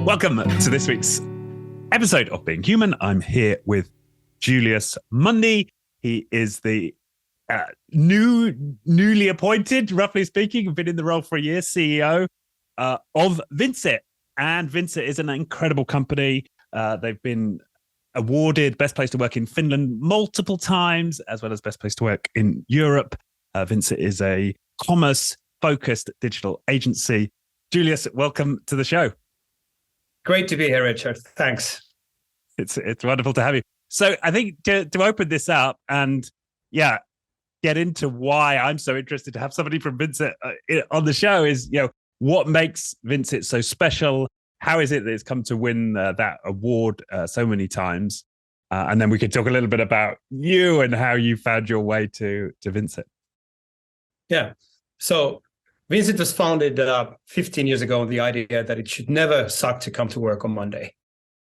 Welcome to this week's episode of Being Human. I'm here with Julius Manni. He is the newly appointed, roughly speaking, been in the role for a year, CEO of Vincit. And Vincit is an incredible company. They've been awarded Best Place to Work in Finland multiple times, as well as Best Place to Work in Europe. Vincit is a commerce-focused digital agency. Julius, welcome to the show. Great to be here, Richard. Thanks. It's wonderful to have you. So I think to open this up and get into why I'm so interested to have somebody from Vincit on the show is, what makes Vincit so special? How is it that it's come to win that award so many times? And then we could talk a little bit about you and how you found your way to Vincit. Yeah. So Vincit was founded 15 years ago on the idea that it should never suck to come to work on Monday.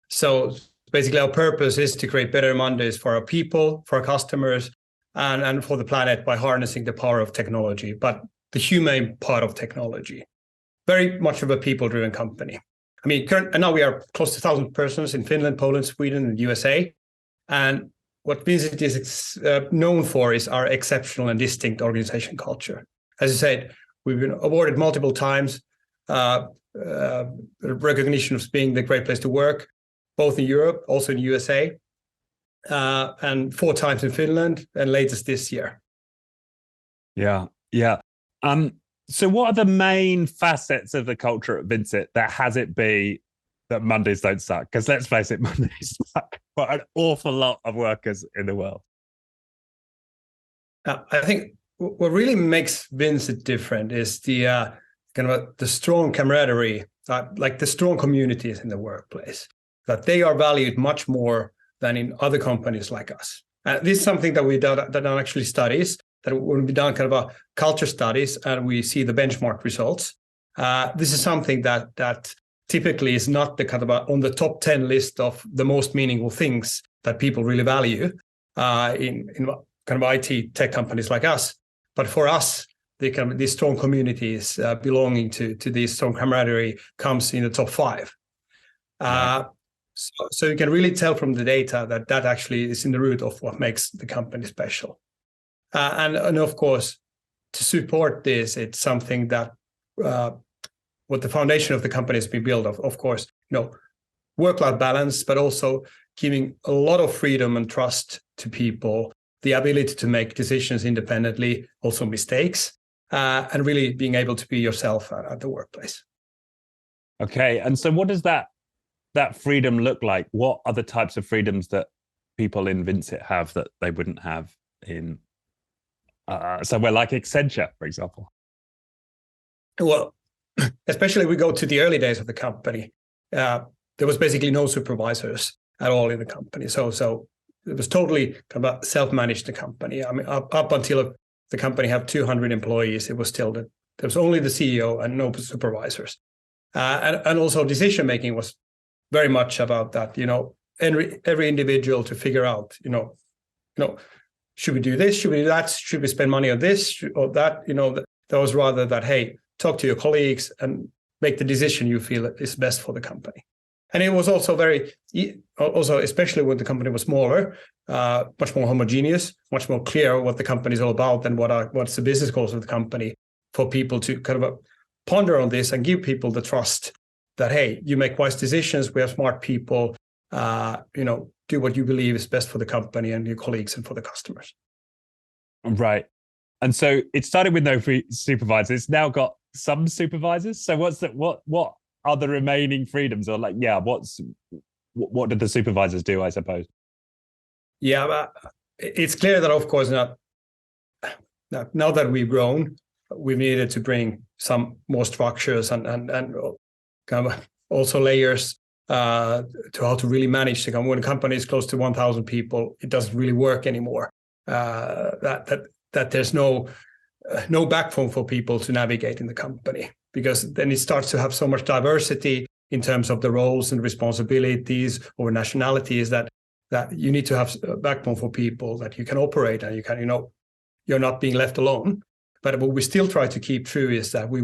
So basically our purpose is to create better Mondays for our people, for our customers, and for the planet by harnessing the power of technology, but the humane part of technology. Very much of a people-driven company. I mean, and now we are close to 1,000 persons in Finland, Poland, Sweden, and USA. And what Vincit is known for is our exceptional and distinct organization culture. As I said, we've been awarded multiple times recognition of being the great place to work, both in Europe, also in the USA, and 4 times in Finland, and latest this year. Yeah. So what are the main facets of the culture at Vincit that has it be that Mondays don't suck? Because let's face it, Mondays suck for an awful lot of workers in the world. I think what really makes Vincit different is the the strong camaraderie, like the strong communities in the workplace, that they are valued much more than in other companies like us. This is something that we done actually studies, that when we done kind of a culture studies and we see the benchmark results, this is something that typically is not the kind of on the top 10 list of the most meaningful things that people really value in kind of IT tech companies like us. But for us, these strong communities belonging to these strong camaraderie comes in the top 5. Right. So you can really tell from the data that actually is in the root of what makes the company special. And of course, to support this, it's something that what the foundation of the company has been built of course, work-life balance, but also giving a lot of freedom and trust to people, the ability to make decisions independently, also mistakes, and really being able to be yourself at the workplace. Okay, and so what does that freedom look like? What are the types of freedoms that people in Vincit have that they wouldn't have in somewhere like Accenture, for example? Well, especially we go to the early days of the company, there was basically no supervisors at all in the company. So it was totally kind of a self-managed the company. I mean, up until the company had 200 employees, it was still there was only the CEO and no supervisors. And also decision-making was very much about that, every individual to figure out, should we do this? Should we do that? Should we spend money on this or that? That was rather that, hey, talk to your colleagues and make the decision you feel is best for the company. And it was also especially when the company was smaller, much more homogeneous, much more clear what the company is all about and what's the business goals of the company, for people to kind of ponder on this and give people the trust that, hey, you make wise decisions, we have smart people, do what you believe is best for the company and your colleagues and for the customers. Right. And so it started with no supervisors. It's now got some supervisors. So what are the remaining freedoms? Or what did the supervisors do, I suppose? Yeah, it's clear that, of course, now that we've grown, we've needed to bring some more structures and kind of also layers to how to really manage the company. When a company is close to 1,000 people, it doesn't really work anymore. That there's no backbone for people to navigate in the company, because then it starts to have so much diversity in terms of the roles and responsibilities or nationalities that you need to have a backbone for people that you can operate and you can, you're not being left alone. But what we still try to keep true is that we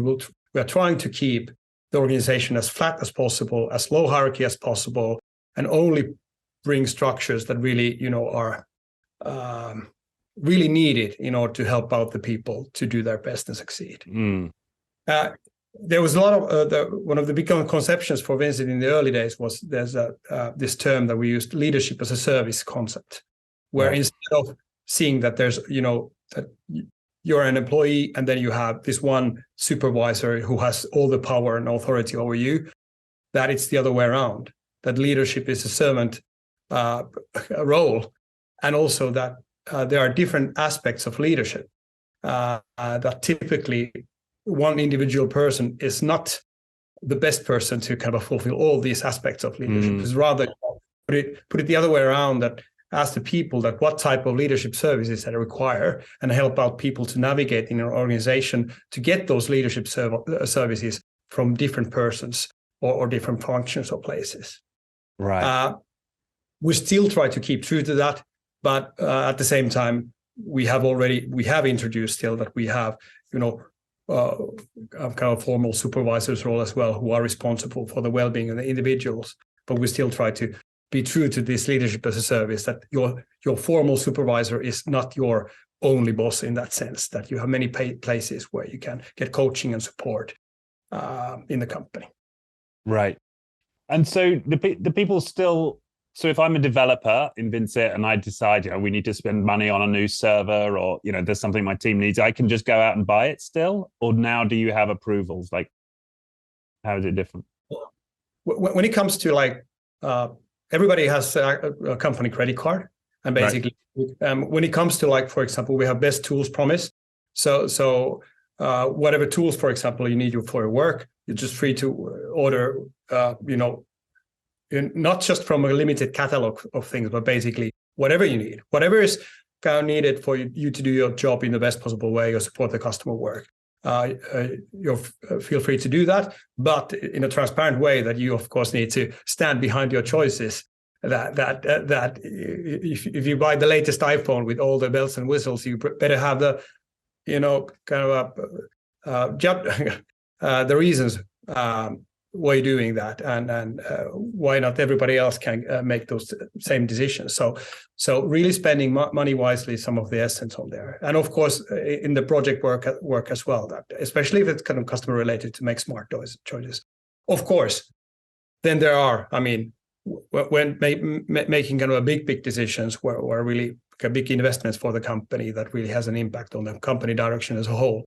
are trying to keep the organization as flat as possible, as low hierarchy as possible, and only bring structures that really, are really needed in order to help out the people to do their best and succeed. There was a lot of one of the big conceptions for Vincit in the early days was there's this term that we used, leadership as a service concept, where instead of seeing that there's, that you're an employee and then you have this one supervisor who has all the power and authority over you, that it's the other way around, that leadership is a servant role, and also that there are different aspects of leadership that typically one individual person is not the best person to kind of fulfill all these aspects of leadership. It's rather put it the other way around, that ask the people that what type of leadership services that they require, and help out people to navigate in an organization to get those leadership services from different persons or different functions or places. Right. We still try to keep true to that, but at the same time, we have introduced still that we have, kind of formal supervisors role as well, who are responsible for the well-being of the individuals. But we still try to be true to this leadership as a service, that your formal supervisor is not your only boss in that sense, that you have many places where you can get coaching and support in the company. Right. And so the people still, so if I'm a developer in Vincit and I decide, we need to spend money on a new server, or, there's something my team needs, I can just go out and buy it still? Or now do you have approvals? Like, how is it different? When it comes to everybody has a company credit card. And basically, when it comes to for example, we have best tools promise. So whatever tools, for example, you need for your work, you're just free to order, not just from a limited catalog of things, but basically whatever you need, whatever is kind of needed for you to do your job in the best possible way or support the customer work. You feel free to do that, but in a transparent way that you, of course, need to stand behind your choices. That if you buy the latest iPhone with all the bells and whistles, you better have the, the reasons why you're doing that, and why not everybody else can make those same decisions. So really spending money wisely is some of the essence on there. And of course, in the project work as well, that especially if it's kind of customer related, to make smart choices. Of course, then there are, when making kind of a big decisions where really big investments for the company that really has an impact on the company direction as a whole,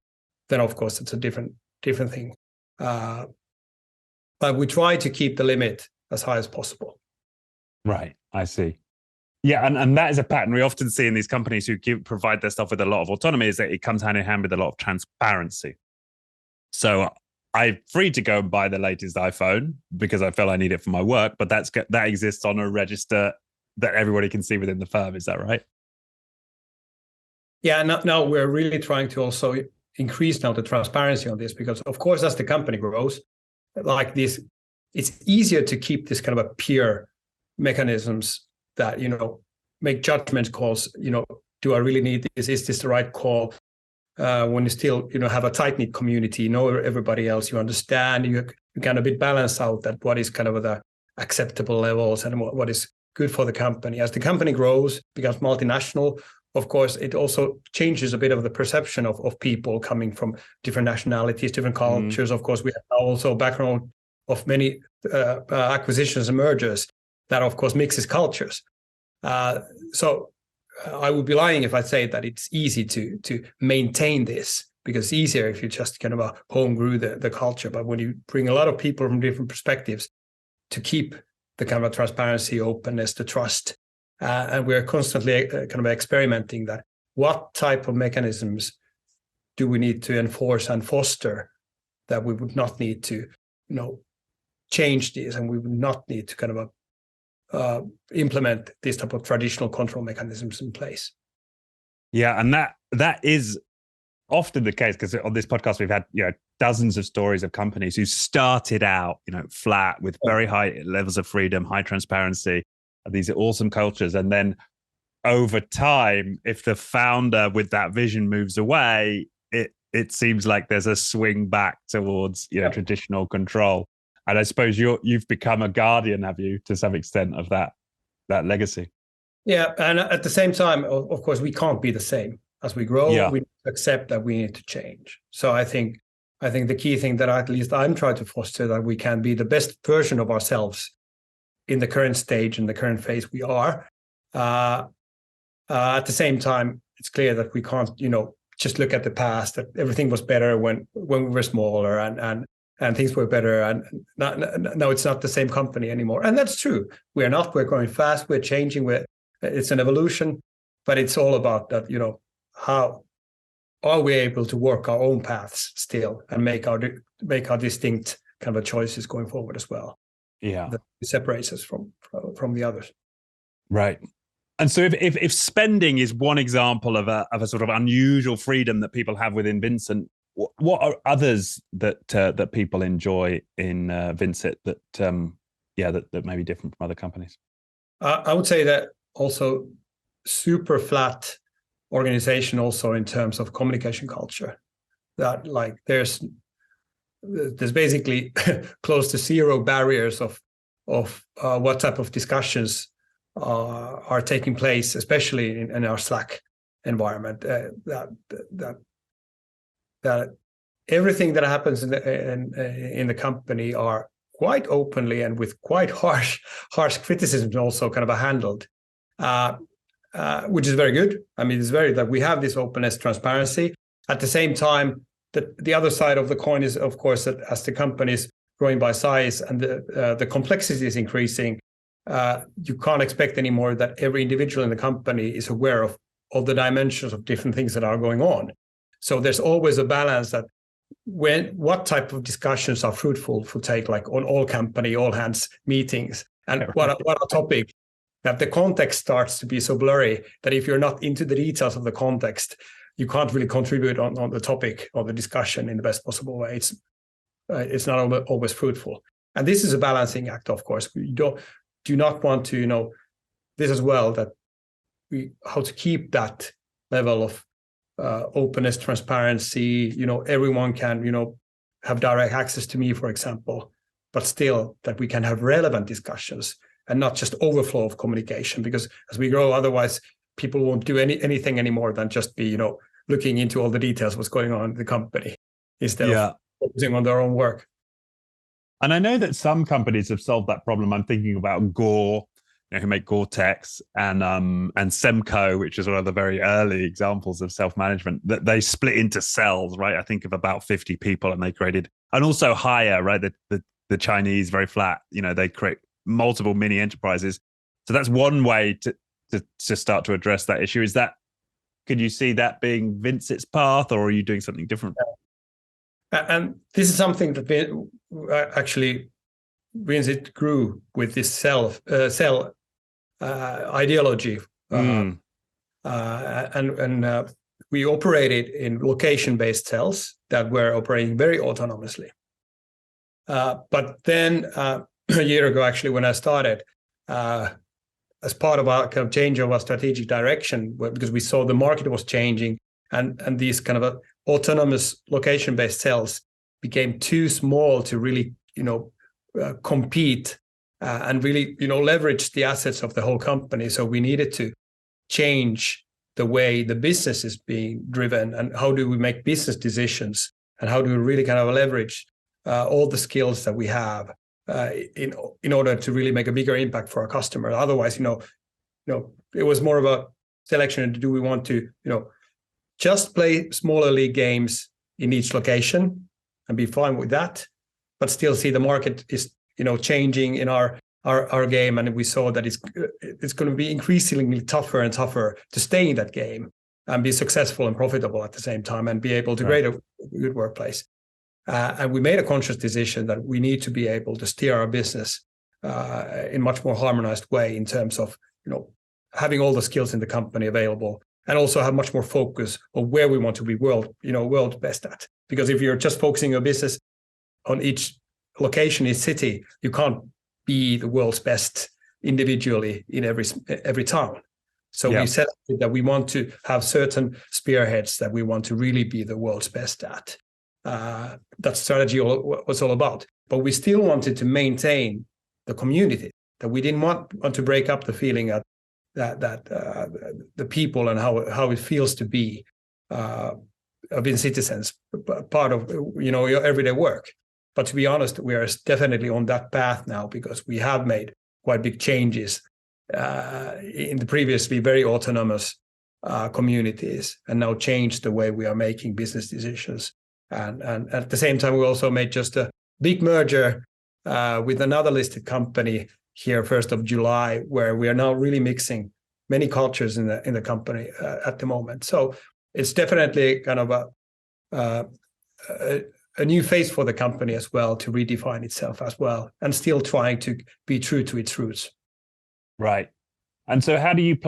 then of course it's a different thing. But we try to keep the limit as high as possible. Right, I see. Yeah, and that is a pattern we often see in these companies who provide their stuff with a lot of autonomy, is that it comes hand in hand with a lot of transparency. So I'm free to go and buy the latest iPhone because I feel I need it for my work, but that exists on a register that everybody can see within the firm. Is that right? Yeah, now we're really trying to also increase now the transparency on this, because of course, as the company grows, like this, it's easier to keep this kind of a peer mechanisms that, make judgment calls, do I really need this? Is this the right call? When you still, have a tight-knit community, everybody else, you understand, you kind of balance out that what is kind of the acceptable levels and what is good for the company. As the company grows, becomes multinational, of course, it also changes a bit of the perception of people coming from different nationalities, different cultures. Of course, we have also a background of many acquisitions and mergers that, of course, mixes cultures. So I would be lying if I say that it's easy to maintain this, because it's easier if you just kind of home grew the culture. But when you bring a lot of people from different perspectives, to keep the kind of transparency, openness, the trust, and we're constantly kind of experimenting that what type of mechanisms do we need to enforce and foster that we would not need to, change these, and we would not need to kind of implement this type of traditional control mechanisms in place. Yeah, and that is often the case, because on this podcast we've had dozens of stories of companies who started out flat with very high levels of freedom, high transparency, these are awesome cultures, and then over time, if the founder with that vision moves away, it seems like there's a swing back towards traditional control. And I suppose you've become a guardian, have you, to some extent, of that legacy? Yeah, and at the same time, of course, we can't be the same as we grow. Yeah. We accept that we need to change. So I think the key thing that at least I'm trying to foster, that we can be the best version of ourselves in the current stage, in the current phase we are. At the same time, it's clear that we can't, just look at the past, that everything was better when we were smaller and things were better, and now it's not the same company anymore. And that's true. We're growing fast, we're changing, it's an evolution, but it's all about that, how are we able to work our own paths still and make our distinct kind of choices going forward as well. Yeah. That separates us from the others. Right. And so if spending is one example of a sort of unusual freedom that people have within Vincit, what are others that people enjoy in Vincit that may be different from other companies? I would say that also super flat organization, also in terms of communication culture. That like there's basically close to zero barriers of what type of discussions are taking place, especially in our Slack environment. That everything that happens in the company are quite openly and with quite harsh criticisms also kind of handled, which is very good. I mean, it's very that we have this openness, transparency. At the same time, the other side of the coin is, of course, that as the company is growing by size and the complexity is increasing, you can't expect anymore that every individual in the company is aware of all the dimensions of different things that are going on. So there's always a balance that what type of discussions are fruitful for take, like on all company, all hands meetings, and what a topic, that the context starts to be so blurry that if you're not into the details of the context, you can't really contribute on the topic or the discussion in the best possible way. It's not always fruitful. And this is a balancing act, of course. We do not want to, this as well, that how to keep that level of openness, transparency, everyone can, have direct access to me, for example, but still that we can have relevant discussions and not just overflow of communication, because as we grow, otherwise people won't do anything anymore than just be, looking into all the details, what's going on in the company, instead of focusing on their own work. And I know that some companies have solved that problem. I'm thinking about Gore, who make Gore-Tex, and Semco, which is one of the very early examples of self-management, that they split into cells, right? I think of about 50 people, and they created, and also Hire, right? The Chinese, very flat, they create multiple mini enterprises. So that's one way to start to address that issue. Could you see that being Vincit's path, or are you doing something different? And this is something that actually Vincit grew with this cell ideology, and we operated in location-based cells that were operating very autonomously. But then a year ago, actually, when I started, as part of our kind of change of our strategic direction, because we saw the market was changing, and these kind of autonomous location-based cells became too small to really, compete and really, leverage the assets of the whole company. So we needed to change the way the business is being driven, and how do we make business decisions, and how do we really kind of leverage all the skills that we have in order to really make a bigger impact for our customer. Otherwise, it was more of a selection. Do we want to, just play smaller league games in each location and be fine with that, but still see the market is, changing in our game, and we saw that it's going to be increasingly tougher and tougher to stay in that game and be successful and profitable at the same time, and be able to create a good workplace. And we made a conscious decision that we need to be able to steer our business in much more harmonized way, in terms of, having all the skills in the company available, and also have much more focus on where we want to be world best at. Because if you're just focusing your business on each location, each city, you can't be the world's best individually in every town. So we set that we want to have certain spearheads that we want to really be the world's best at. That strategy was all about. But we still wanted to maintain the community, that we didn't want to break up the feeling that the people and how it feels to be Vincitizens, part of your everyday work. But to be honest, we are definitely on that path now, because we have made quite big changes in the previously very autonomous communities, and now changed the way we are making business decisions. And at the same time, we also made just a big merger with another listed company here, 1st of July, where we are now really mixing many cultures in the company at the moment. So it's definitely kind of a new phase for the company as well, to redefine itself as well, and still trying to be true to its roots. Right. And so how do you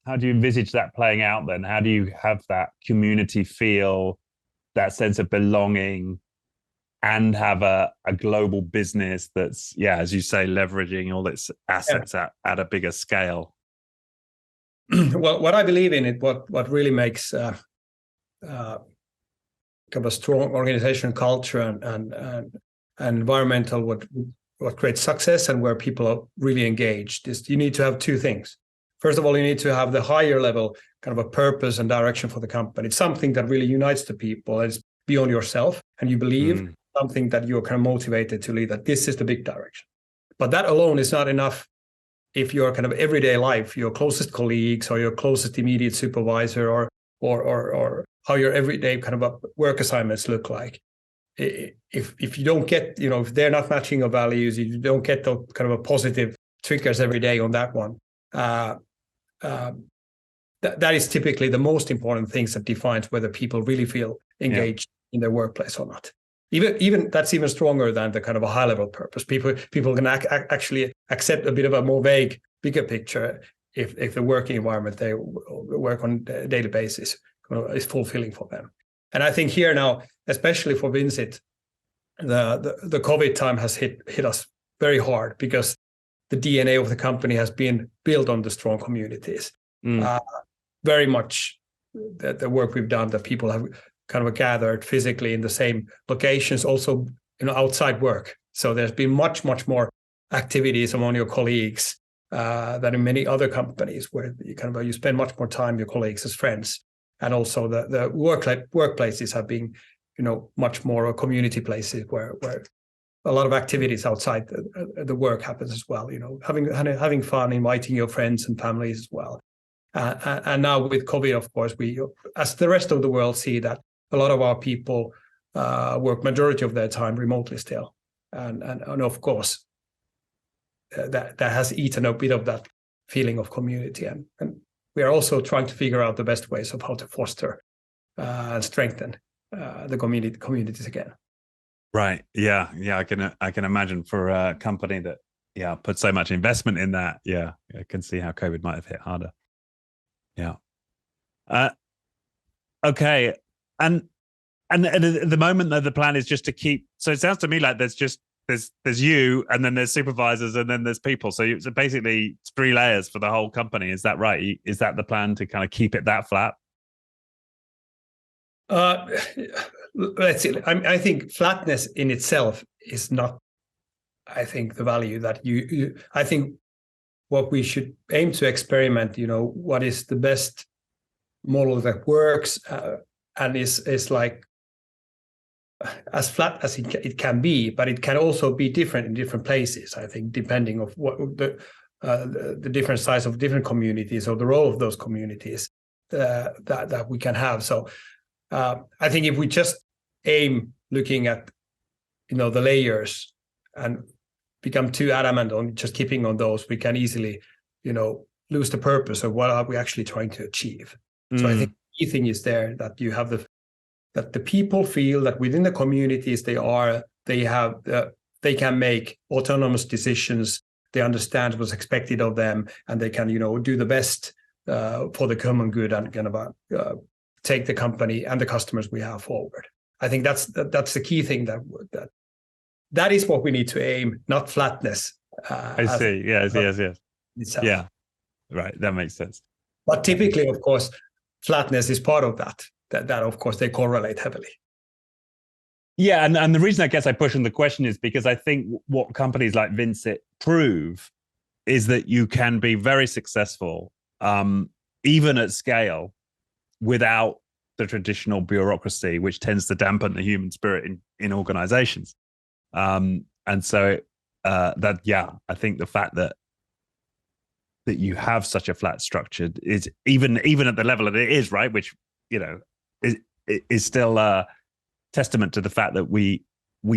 envisage that playing out then? How do you have that community feel, that sense of belonging, and have a global business that's, as you say, leveraging all its assets at a bigger scale? Well, what I believe in it, what really makes kind of a strong organizational culture and environmental, what creates success and where people are really engaged, is you need to have two things. First of all, you need to have the higher level kind of a purpose and direction for the company. It's something that really unites the people. It's beyond yourself, and you believe something that you're kind of motivated to lead, that this is the big direction. But that alone is not enough if your kind of everyday life, your closest colleagues or your closest immediate supervisor, or how your everyday kind of work assignments look like. If you don't get, if they're not matching your values, you don't get the kind of a positive triggers every day on that one. That is typically the most important things that defines whether people really feel engaged in their workplace or not. Even that's even stronger than the kind of a high level purpose. People can actually accept a bit of a more vague, bigger picture if the working environment they work on a daily basis is fulfilling for them. And I think here now, especially for Vincit, the COVID time has hit us very hard, because the DNA of the company has been built on the strong communities. Very much the work we've done, that people have kind of gathered physically in the same locations, also outside work. So there's been much more activities among your colleagues than in many other companies, where you spend much more time with your colleagues as friends. And also the workplaces have been much more community places where a lot of activities outside the work happens as well. Having fun, inviting your friends and families as well. And now with COVID, of course, we, as the rest of the world, see that a lot of our people work majority of their time remotely still, and of course that has eaten a bit of that feeling of community, and we are also trying to figure out the best ways of how to foster and strengthen the communities again. Right. Yeah. I can imagine for a company that put so much investment in that. Yeah, I can see how COVID might have hit harder. Yeah. Okay. And at the moment, though, the plan is just to keep. So it sounds to me like there's you, and then there's supervisors, and then there's people. So it's basically 3 layers for the whole company. Is that right? Is that the plan, to kind of keep it that flat? Let's see. I think flatness in itself is not, I think, the value that you I think what we should aim to experiment, what is the best model that works and is like as flat as it can be, but it can also be different in different places, I think, depending of what the different size of different communities or the role of those communities that we can have. So I think if we just aim looking at the layers and become too adamant on just keeping on those, we can easily lose the purpose of what are we actually trying to achieve. So I think the key thing is there that you have that the people feel that within the communities they can make autonomous decisions, they understand what's expected of them, and they can do the best for the common good and kind of take the company and the customers we have forward. I think that's the key thing that is what we need to aim, not flatness. I see. Yes. Itself. Yeah. Right. That makes sense. But typically, of course, flatness is part of that. That of course, they correlate heavily. Yeah, and the reason I guess I push on the question is because I think what companies like Vincit prove is that you can be very successful, even at scale, without the traditional bureaucracy, which tends to dampen the human spirit in organizations. And so I think the fact that you have such a flat structure is even at the level that it is, right, which is still testament to the fact that we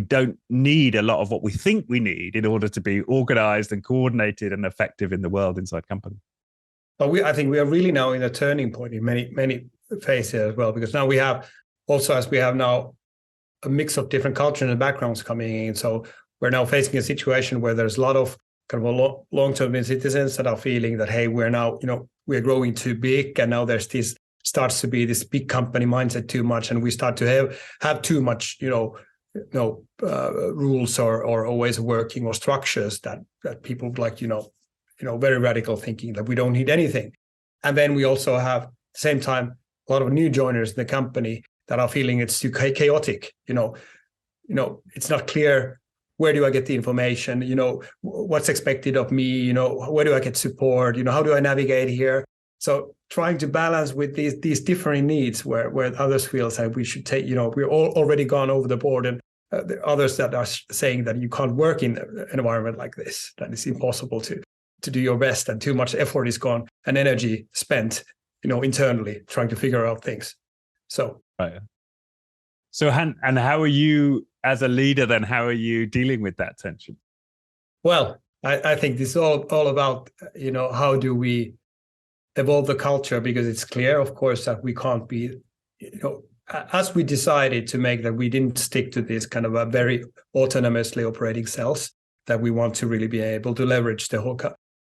don't need a lot of what we think we need in order to be organized and coordinated and effective in the world inside companies. But I think we are really now in a turning point in many phases as well, because now we have also, as we have now a mix of different cultures and backgrounds coming in. So we're now facing a situation where there's a lot of kind of long-term citizens that are feeling that, hey, we're now, we're growing too big, and now there's this starts to be this big company mindset too much, and we start to have too much, rules or ways of working or structures that people like, very radical thinking that we don't need anything. And then we also have at the same time a lot of new joiners in the company that are feeling it's too chaotic. It's not clear, where do I get the information? What's expected of me? Where do I get support? How do I navigate here? So trying to balance with these differing needs, where others feel like we should take, we're all already gone over the board, and others that are saying that you can't work in an environment like this, that it's impossible to do your best, and too much effort is gone and energy spent, internally trying to figure out things. So right. So and how are you as a leader then? How are you dealing with that tension? Well, I think this is all about, how do we evolve the culture, because it's clear, of course, that we can't be, as we decided to make that, we didn't stick to this kind of a very autonomously operating cells, that we want to really be able to leverage the whole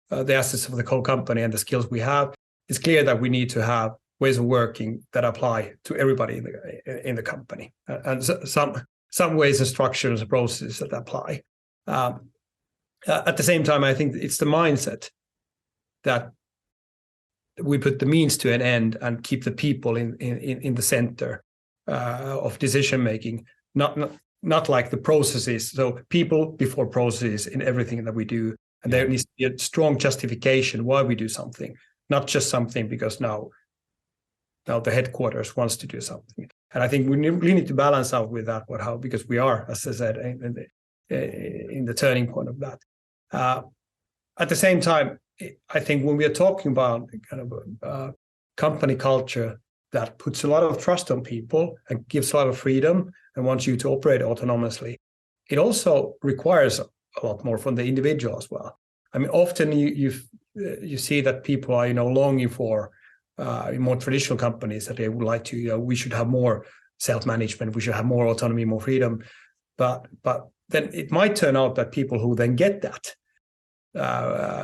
the assets of the whole company and the skills we have. It's clear that we need to have ways of working that apply to everybody in the company, and some ways and structures and processes that apply. At the same time, I think it's the mindset that we put the means to an end and keep the people in the center of decision making, not like the processes. So people before processes in everything that we do, and there needs to be a strong justification why we do something, not just something because now the headquarters wants to do something. And I think we really need to balance out with that, because we are, as I said, in the turning point of that. At the same time, I think when we are talking about kind of a company culture that puts a lot of trust on people and gives a lot of freedom and wants you to operate autonomously, it also requires a lot more from the individual as well. I mean, often you see that people are longing for in more traditional companies that they would like to, we should have more self-management, we should have more autonomy, more freedom, but then it might turn out that people who then get that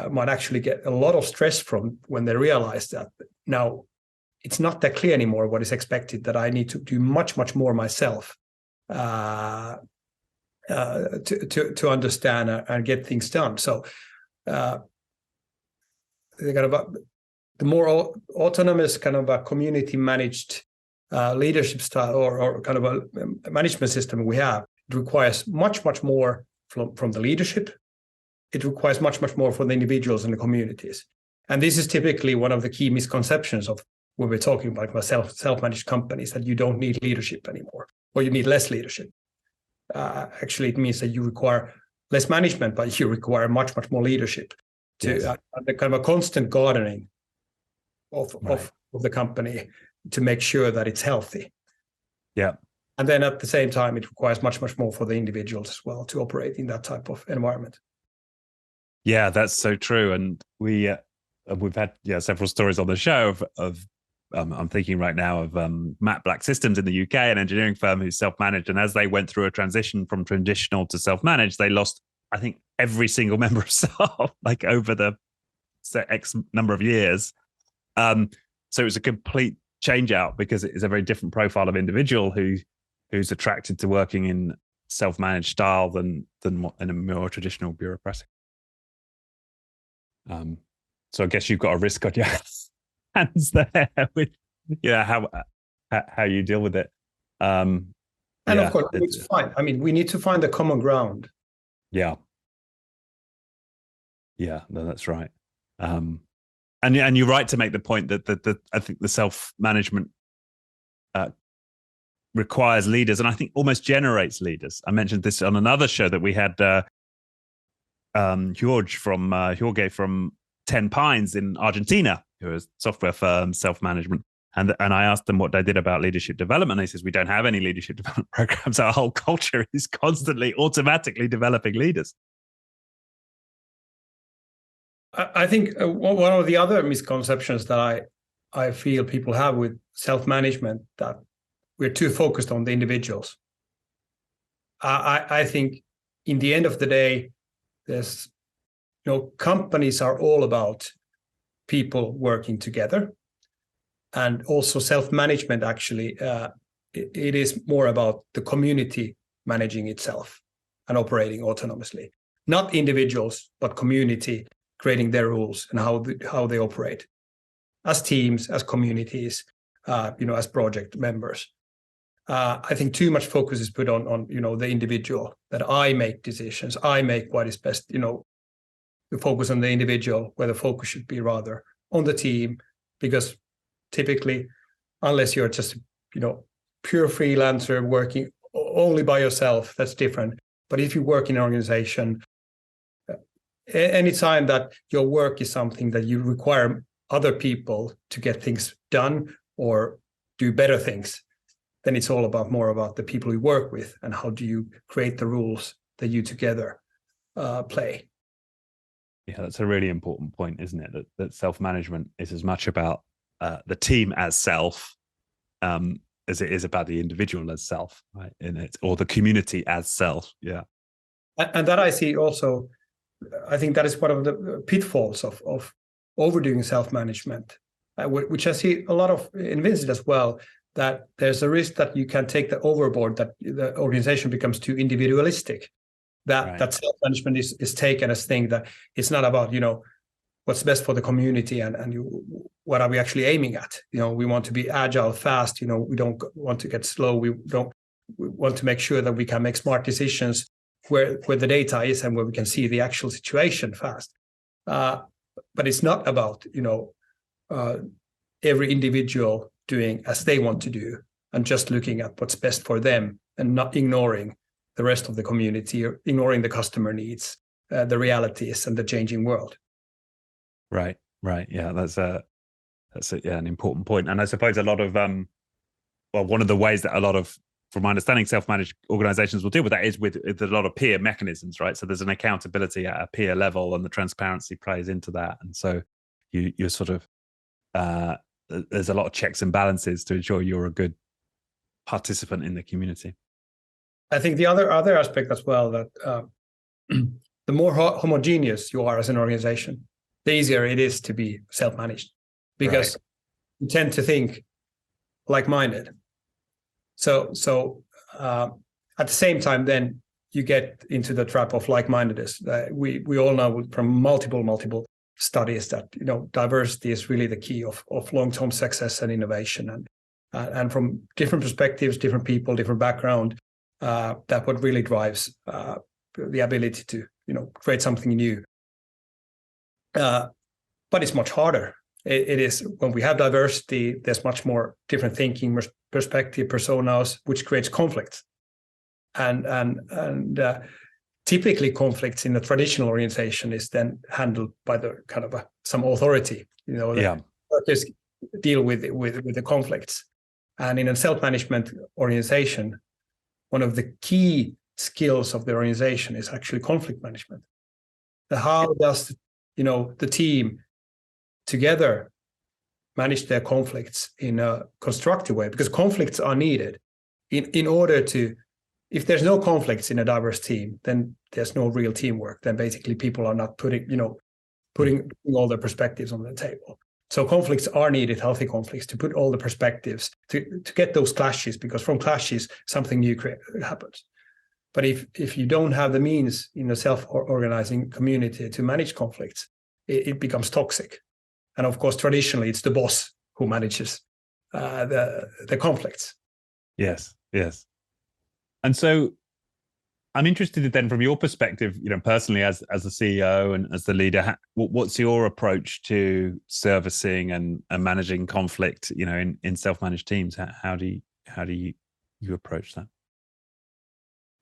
might actually get a lot of stress from when they realize that now it's not that clear anymore what is expected, that I need to do much more myself to understand and get things done. So the more autonomous kind of a community managed leadership style or kind of a management system we have, it requires much more from the leadership. It requires much more from the individuals and the communities. And this is typically one of the key misconceptions of when we're talking about self-managed companies, that you don't need leadership anymore, or you need less leadership. Actually, it means that you require less management, but you require much more leadership to the kind of a constant gardening of the company to make sure that it's healthy. Yeah. And then at the same time, it requires much more for the individuals as well to operate in that type of environment. Yeah, that's so true. And we've had several stories on the show of I'm thinking right now of Matt Black Systems in the UK, an engineering firm who's self-managed. And as they went through a transition from traditional to self-managed, they lost, I think, every single member of staff, like over the X number of years. So it was a complete change out, because it is a very different profile of individual who's attracted to working in self-managed style than in a more traditional bureaucratic. So I guess you've got a risk on your hands there with how you deal with it. And of course, it's fine. I mean, we need to find a common ground. Yeah. Yeah, no, that's right. And you're right to make the point that I think the self-management requires leaders, and I think almost generates leaders. I mentioned this on another show that we had Jorge from 10 Pines in Argentina, who is a software firm, self-management. And I asked them what they did about leadership development. And he says, we don't have any leadership development programs. Our whole culture is constantly automatically developing leaders. I think one of the other misconceptions that I feel people have with self-management, that we're too focused on the individuals. I think in the end of the day, there's, companies are all about people working together. And also self-management, actually, it is more about the community managing itself and operating autonomously. Not individuals, but community creating their rules and how they operate as teams, as communities, as project members. I think too much focus is put on the individual, that I make decisions, I make what is best, the focus on the individual, where the focus should be rather on the team, because typically, unless you're just, pure freelancer working only by yourself, that's different. But if you work in an organization, anytime that your work is something that you require other people to get things done or do better things, then it's all more about the people you work with and how do you create the rules that you together play. Yeah, that's a really important point, isn't it? That self-management is as much about the team as self as it is about the individual as self, right? Or the community as self. Yeah. And that I see also, I think that is one of the pitfalls of overdoing self-management, which I see a lot of in Vincit as well, that there's a risk that you can take that overboard, that the organization becomes too individualistic, that self-management is taken as thing that it's not about, what's best for the community and what are we actually aiming at. We want to be agile, fast, we don't want to get slow. We want to make sure that we can make smart decisions where the data is and where we can see the actual situation fast. But it's not about, every individual doing as they want to do and just looking at what's best for them and not ignoring the rest of the community or ignoring the customer needs, the realities and the changing world. Right. Yeah, that's an important point. And I suppose a lot of one of the ways that a lot of, from my understanding, self-managed organizations will deal with that is with a lot of peer mechanisms, right? So there's an accountability at a peer level and the transparency plays into that. And so you're sort of, there's a lot of checks and balances to ensure you're a good participant in the community. I think the other aspect as well, that the more homogeneous you are as an organization, the easier it is to be self-managed, because you tend to think like-minded. So at the same time, then you get into the trap of like-mindedness. We all know from multiple studies that diversity is really the key of long-term success and innovation, and from different perspectives, different people, different background, that what really drives the ability to create something new. But it's much harder. It is when we have diversity, there's much more different thinking, perspective, personas, which creates conflicts. And typically conflicts in a traditional organization is then handled by the kind of some authority, workers deal with the conflicts. And in a self-management organization, one of the key skills of the organization is actually conflict management. How does the team together manage their conflicts in a constructive way? Because conflicts are needed in order to, if there's no conflicts in a diverse team, then there's no real teamwork. Then basically people are not putting all their perspectives on the table. So conflicts are needed, healthy conflicts, to put all the perspectives, to get those clashes, because from clashes, something new happens. But if you don't have the means in a self-organizing community to manage conflicts, it becomes toxic. And of course, traditionally, it's the boss who manages the conflicts. Yes. And so I'm interested then, from your perspective, personally as a CEO and as the leader, what's your approach to servicing and managing conflict, in self-managed teams? How do you approach that?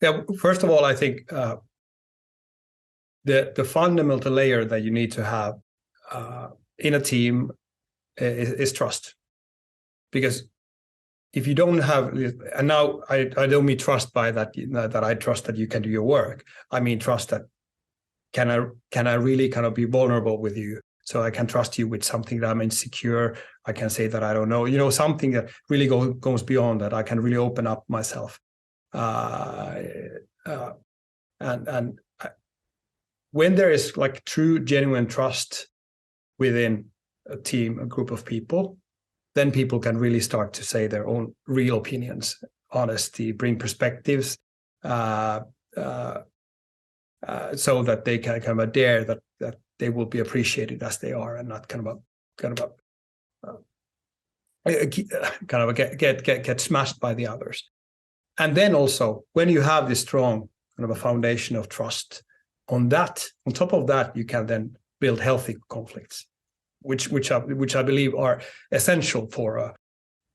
Yeah, first of all, I think the fundamental layer that you need to have in a team is trust. Because if you don't have, and now I don't mean trust by that, that I trust that you can do your work. I mean trust that can I really kind of be vulnerable with you, so I can trust you with something that I'm insecure. I can say that I don't know, something that really goes beyond that. I can really open up myself, and when there is like true, genuine trust within a team, a group of people, then people can really start to say their own real opinions, honesty, bring perspectives, so that they can kind of dare that they will be appreciated as they are, and not get smashed by the others. And then also, when you have this strong kind of a foundation of trust, on top of that, you can then build healthy conflicts, which I believe are essential for a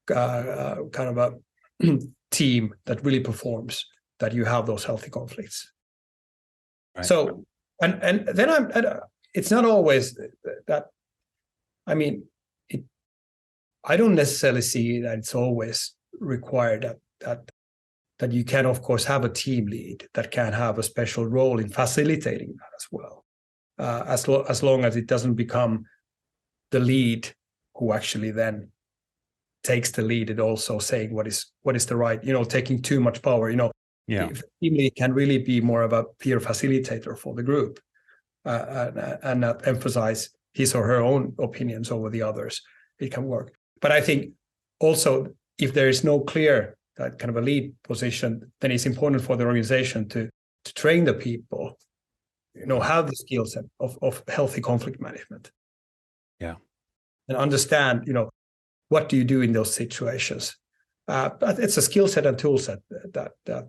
kind of a team that really performs, that you have those healthy conflicts. Right. So, and then it's not always that, I mean, I don't necessarily see that it's always required that you can, of course, have a team lead that can have a special role in facilitating that as well, as long as it doesn't become the lead who actually then takes the lead, and also saying what is the right, taking too much power. If team lead can really be more of a peer facilitator for the group, and not emphasize his or her own opinions over the others, it can work. But I think also, if there is no clear that kind of a lead position, then it's important for the organization to train the people, have the skill set of healthy conflict management. Yeah. And understand, what do you do in those situations? But it's a skill set and tool set that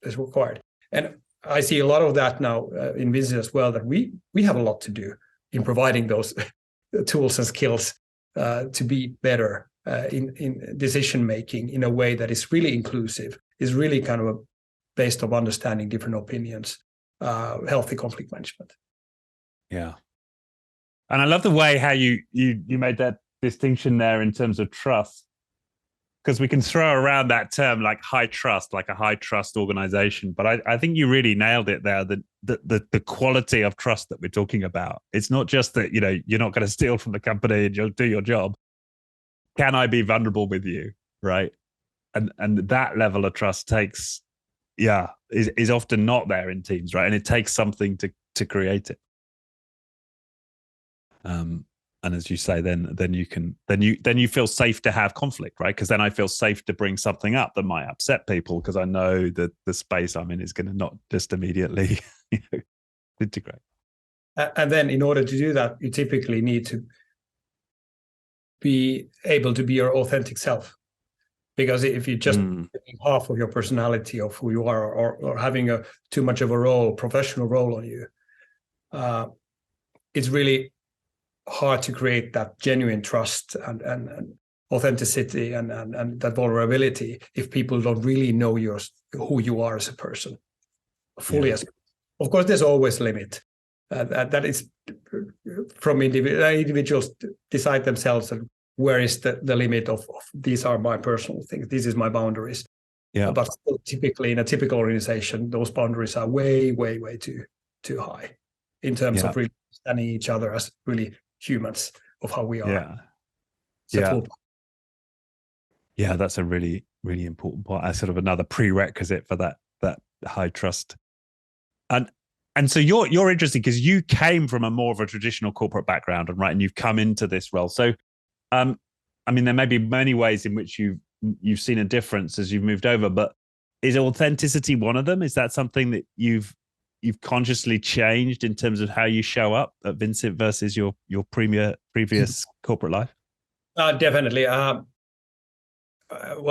is required. And I see a lot of that now in Vincit as well, that we have a lot to do in providing those tools and skills to be better in decision making in a way that is really inclusive, is really kind of based on understanding different opinions, healthy conflict management. Yeah. And I love the way how you made that distinction there in terms of trust, because we can throw around that term like high trust, like a high trust organization. But I think you really nailed it there, the quality of trust that we're talking about. It's not just that, you're not going to steal from the company and you'll do your job. Can I be vulnerable with you? Right. And that level of trust is often not there in teams, right? And it takes something to create it. And as you say, then you feel safe to have conflict, right? Because then I feel safe to bring something up that might upset people, because I know that the space I'm in is going to not just immediately integrate. And then in order to do that, you typically need to be able to be your authentic self. Because if you just half of your personality of who you are, or having too much of a professional role on you, it's really hard to create that genuine trust and authenticity and that vulnerability if people don't really know who you are as a person fully. As of course, there's always limit that is from individuals decide themselves where is the limit of these are my personal things, this is my boundaries. But still, typically in a typical organization, those boundaries are way too high in terms of really understanding each other as really humans, of how we are. That's a really, really important part. Sort of another prerequisite for that high trust. And so you're interesting because you came from a more of a traditional corporate background, and you've come into this role. So there may be many ways in which you've seen a difference as you've moved over, but is authenticity one of them? Is that something that you've you've consciously changed in terms of how you show up at Vincit versus your previous corporate life? Definitely. Well,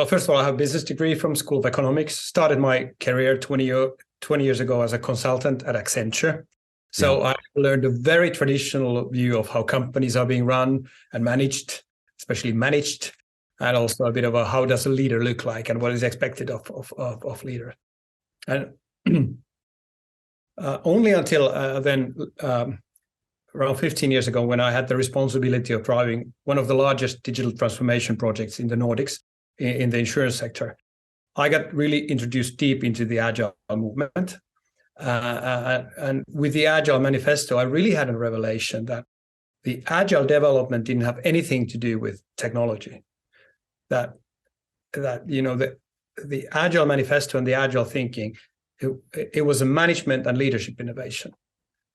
first of all, I have a business degree from School of Economics. Started my career 20 years ago as a consultant at Accenture. So I learned a very traditional view of how companies are being run and managed, especially managed, and also a bit of how does a leader look like and what is expected of leader. And only until then, around 15 years ago, when I had the responsibility of driving one of the largest digital transformation projects in the Nordics, in the insurance sector, I got really introduced deep into the Agile movement. And with the Agile Manifesto, I really had a revelation that the Agile development didn't have anything to do with technology. That the Agile Manifesto and the Agile thinking, it was a management and leadership innovation,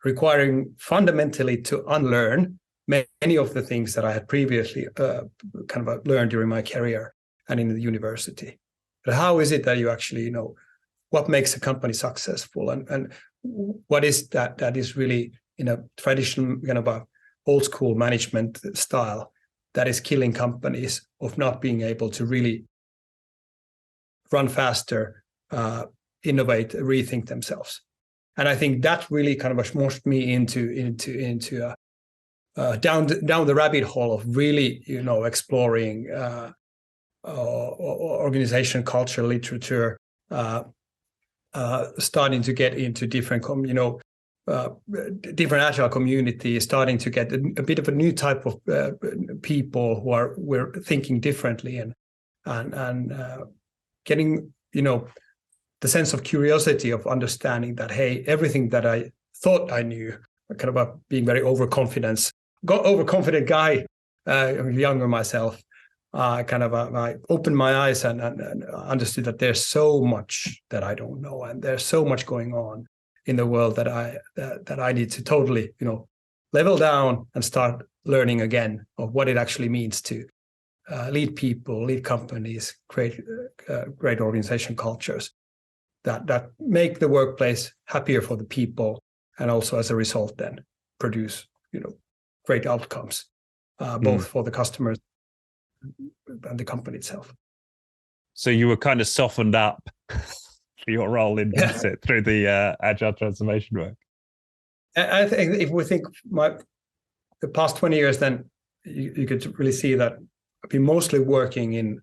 requiring fundamentally to unlearn many of the things that I had previously learned during my career and in the university. But how is it that you actually what makes a company successful, and what is that is really in a traditional old school management style that is killing companies of not being able to really run faster, innovate, rethink themselves. And I think that really morphed me into down the rabbit hole of really exploring organization culture, literature, starting to get into different different Agile communities, starting to get a bit of a new type of people who were thinking differently, and getting the sense of curiosity of understanding that, hey, everything that I thought I knew, being very overconfident guy, younger myself, I opened my eyes and understood that there's so much that I don't know, and there's so much going on in the world that I need to totally level down and start learning again of what it actually means to lead people, lead companies, create great organization cultures that make the workplace happier for the people, and also as a result then produce great outcomes both for the customers and the company itself. So you were kind of softened up for your role in Vincit through the Agile transformation work. I think if we think the past 20 years, then you could really see that I've been mostly working in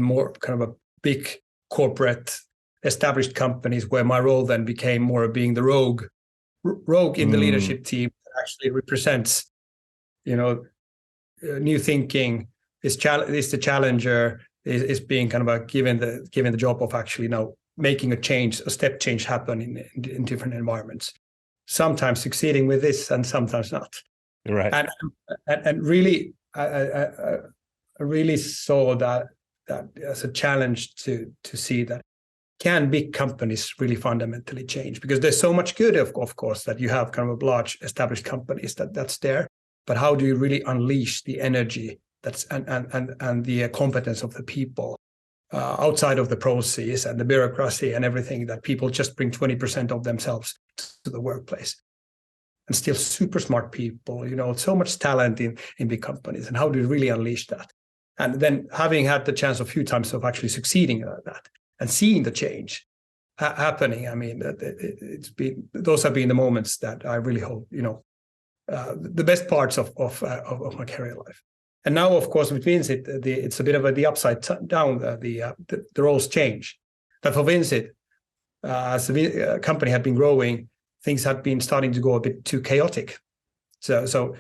more a big corporate established companies, where my role then became more of being the rogue in the leadership team that actually represents new thinking, is the challenger, is being given the job of actually making a step change happen in different environments. Sometimes succeeding with this, and sometimes not. Right. And really, I really saw that as a challenge to see that can big companies really fundamentally change, because there's so much good, of course, that you have large established companies that's there, but how do you really unleash the energy and the competence of the people outside of the process and the bureaucracy and everything, that people just bring 20% of themselves to the workplace, and still super smart people, so much talent in big companies, and how do you really unleash that? And then having had the chance a few times of actually succeeding at that and seeing the change happening, I mean, those have been the moments that I really hope, the best parts of my career life. And now, of course, with Vincit, it's a bit of the upside down. The roles change. But for Vincit, as the company had been growing, things had been starting to go a bit too chaotic. So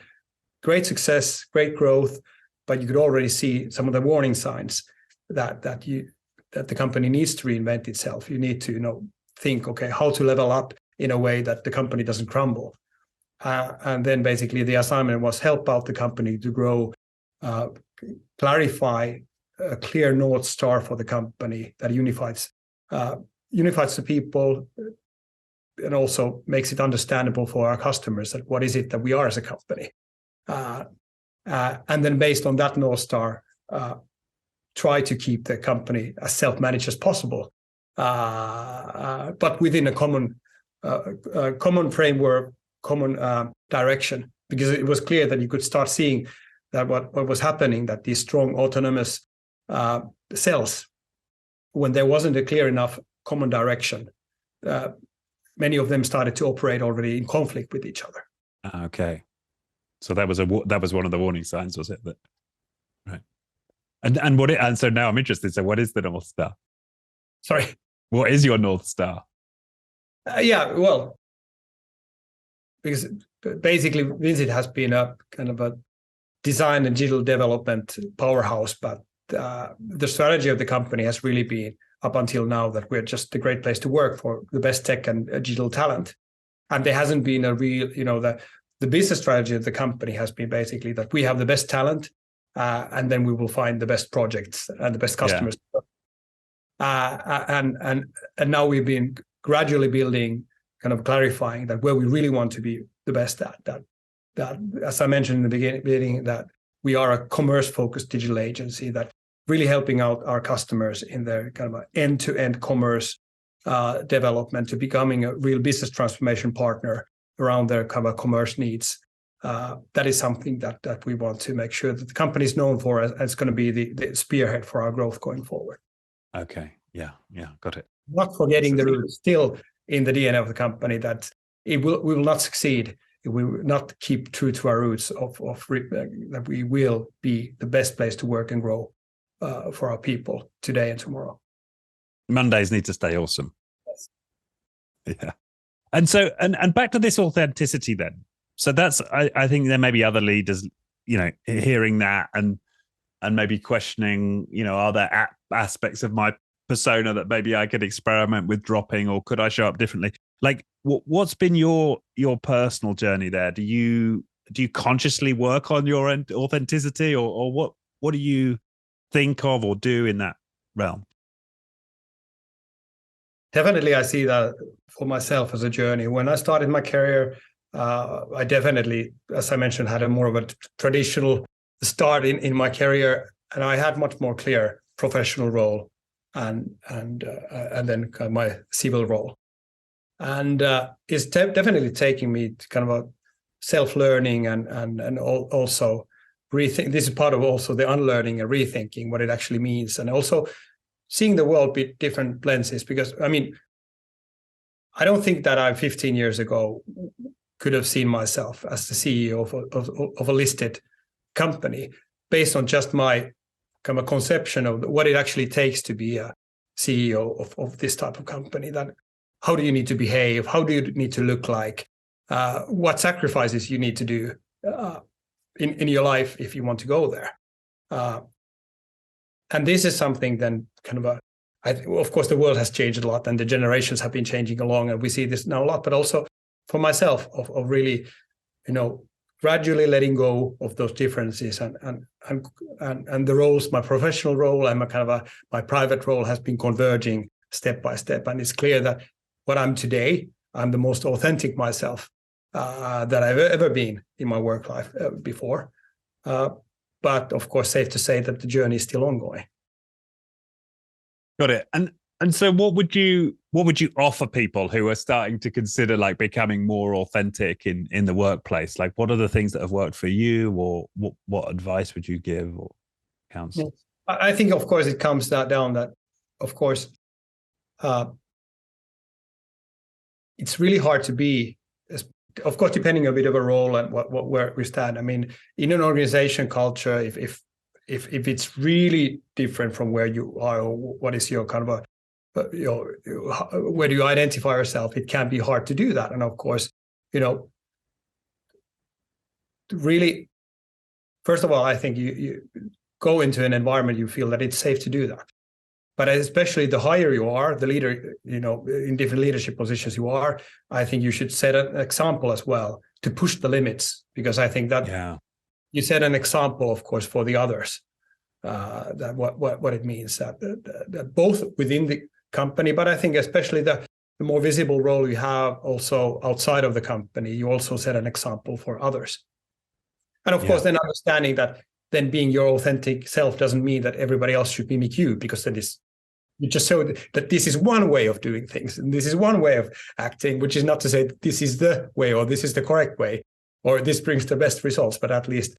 great success, great growth, but you could already see some of the warning signs that the company needs to reinvent itself. You need to think, okay, how to level up in a way that the company doesn't crumble. And then basically the assignment was help out the company to grow, clarify a clear North Star for the company that unifies the people, and also makes it understandable for our customers that what is it that we are as a company. And then based on that North Star, try to keep the company as self-managed as possible, but within a common common framework, common direction, because it was clear that you could start seeing that what was happening, that these strong autonomous cells, when there wasn't a clear enough common direction, many of them started to operate already in conflict with each other. Okay, so that was one of the warning signs, was it? That right? And so now I'm interested. So what is the North Star? Sorry, what is your North Star? Yeah, well, because basically Vincit has been a kind of a design and digital development powerhouse, but the strategy of the company has really been up until now that we're just a great place to work for the best tech and digital talent. And there hasn't been a real, the business strategy of the company has been basically that we have the best talent, and then we will find the best projects and the best customers. Yeah. And now we've been gradually building, kind of clarifying that where we really want to be the best at, that as I mentioned in the beginning, that we are a commerce-focused digital agency that really helping out our customers in their kind of end-to-end commerce development to becoming a real business transformation partner around their kind of commerce needs. That is something that we want to make sure that the company is known for, as it's going to be the spearhead for our growth going forward. Okay, yeah, got it. Not forgetting the roots, still in the DNA of the company, that we will not succeed if we will not keep true to our roots that we will be the best place to work and grow for our people today and tomorrow. Mondays need to stay awesome. Yes. Yeah. And so, and back to this authenticity then. So that's, I think there may be other leaders, hearing that and maybe questioning, are there aspects of my persona that maybe I could experiment with dropping, or could I show up differently? Like, what's been your personal journey there? Do you consciously work on your authenticity, or what do you think of or do in that realm? Definitely, I see that for myself as a journey. When I started my career, I definitely, as I mentioned, had a more of a traditional start in my career, and I had much more clear professional role and then kind of my civil role. And it's definitely taking me to kind of a self-learning and also rethink. This is part of also the unlearning and rethinking what it actually means, and also seeing the world with different lenses. Because I don't think that I 15 years ago could have seen myself as the CEO of a listed company based on just my kind of conception of what it actually takes to be a CEO of this type of company. That how do you need to behave? How do you need to look like? What sacrifices you need to do in your life if you want to go there? And this is something then kind of of course, the world has changed a lot and the generations have been changing along, and we see this now a lot, but also for myself of really, gradually letting go of those differences and the roles, my professional role and my private role has been converging step by step. And it's clear that what I'm today, I'm the most authentic myself that I've ever been in my work life before. But of course, safe to say that the journey is still ongoing. Got it. And so what would you offer people who are starting to consider like becoming more authentic in the workplace? Like, what are the things that have worked for you, or what advice would you give or counsel? I think, of course, it comes down that, of course, it's really hard to be, of course, depending a bit of a role and where we stand. In an organization culture, if it's really different from where you are, or what is your kind of where do you identify yourself, it can be hard to do that. And of course, really, first of all, I think you go into an environment you feel that it's safe to do that. But especially the higher you are, the leader, in different leadership positions you are, I think you should set an example as well to push the limits, because I think that you set an example, of course, for the others, that what it means that both within the company, but I think especially the more visible role you have also outside of the company, you also set an example for others. And of course, then understanding that then being your authentic self doesn't mean that everybody else should mimic you, because that is You just show that this is one way of doing things, and this is one way of acting, which is not to say that this is the way or this is the correct way or this brings the best results, but at least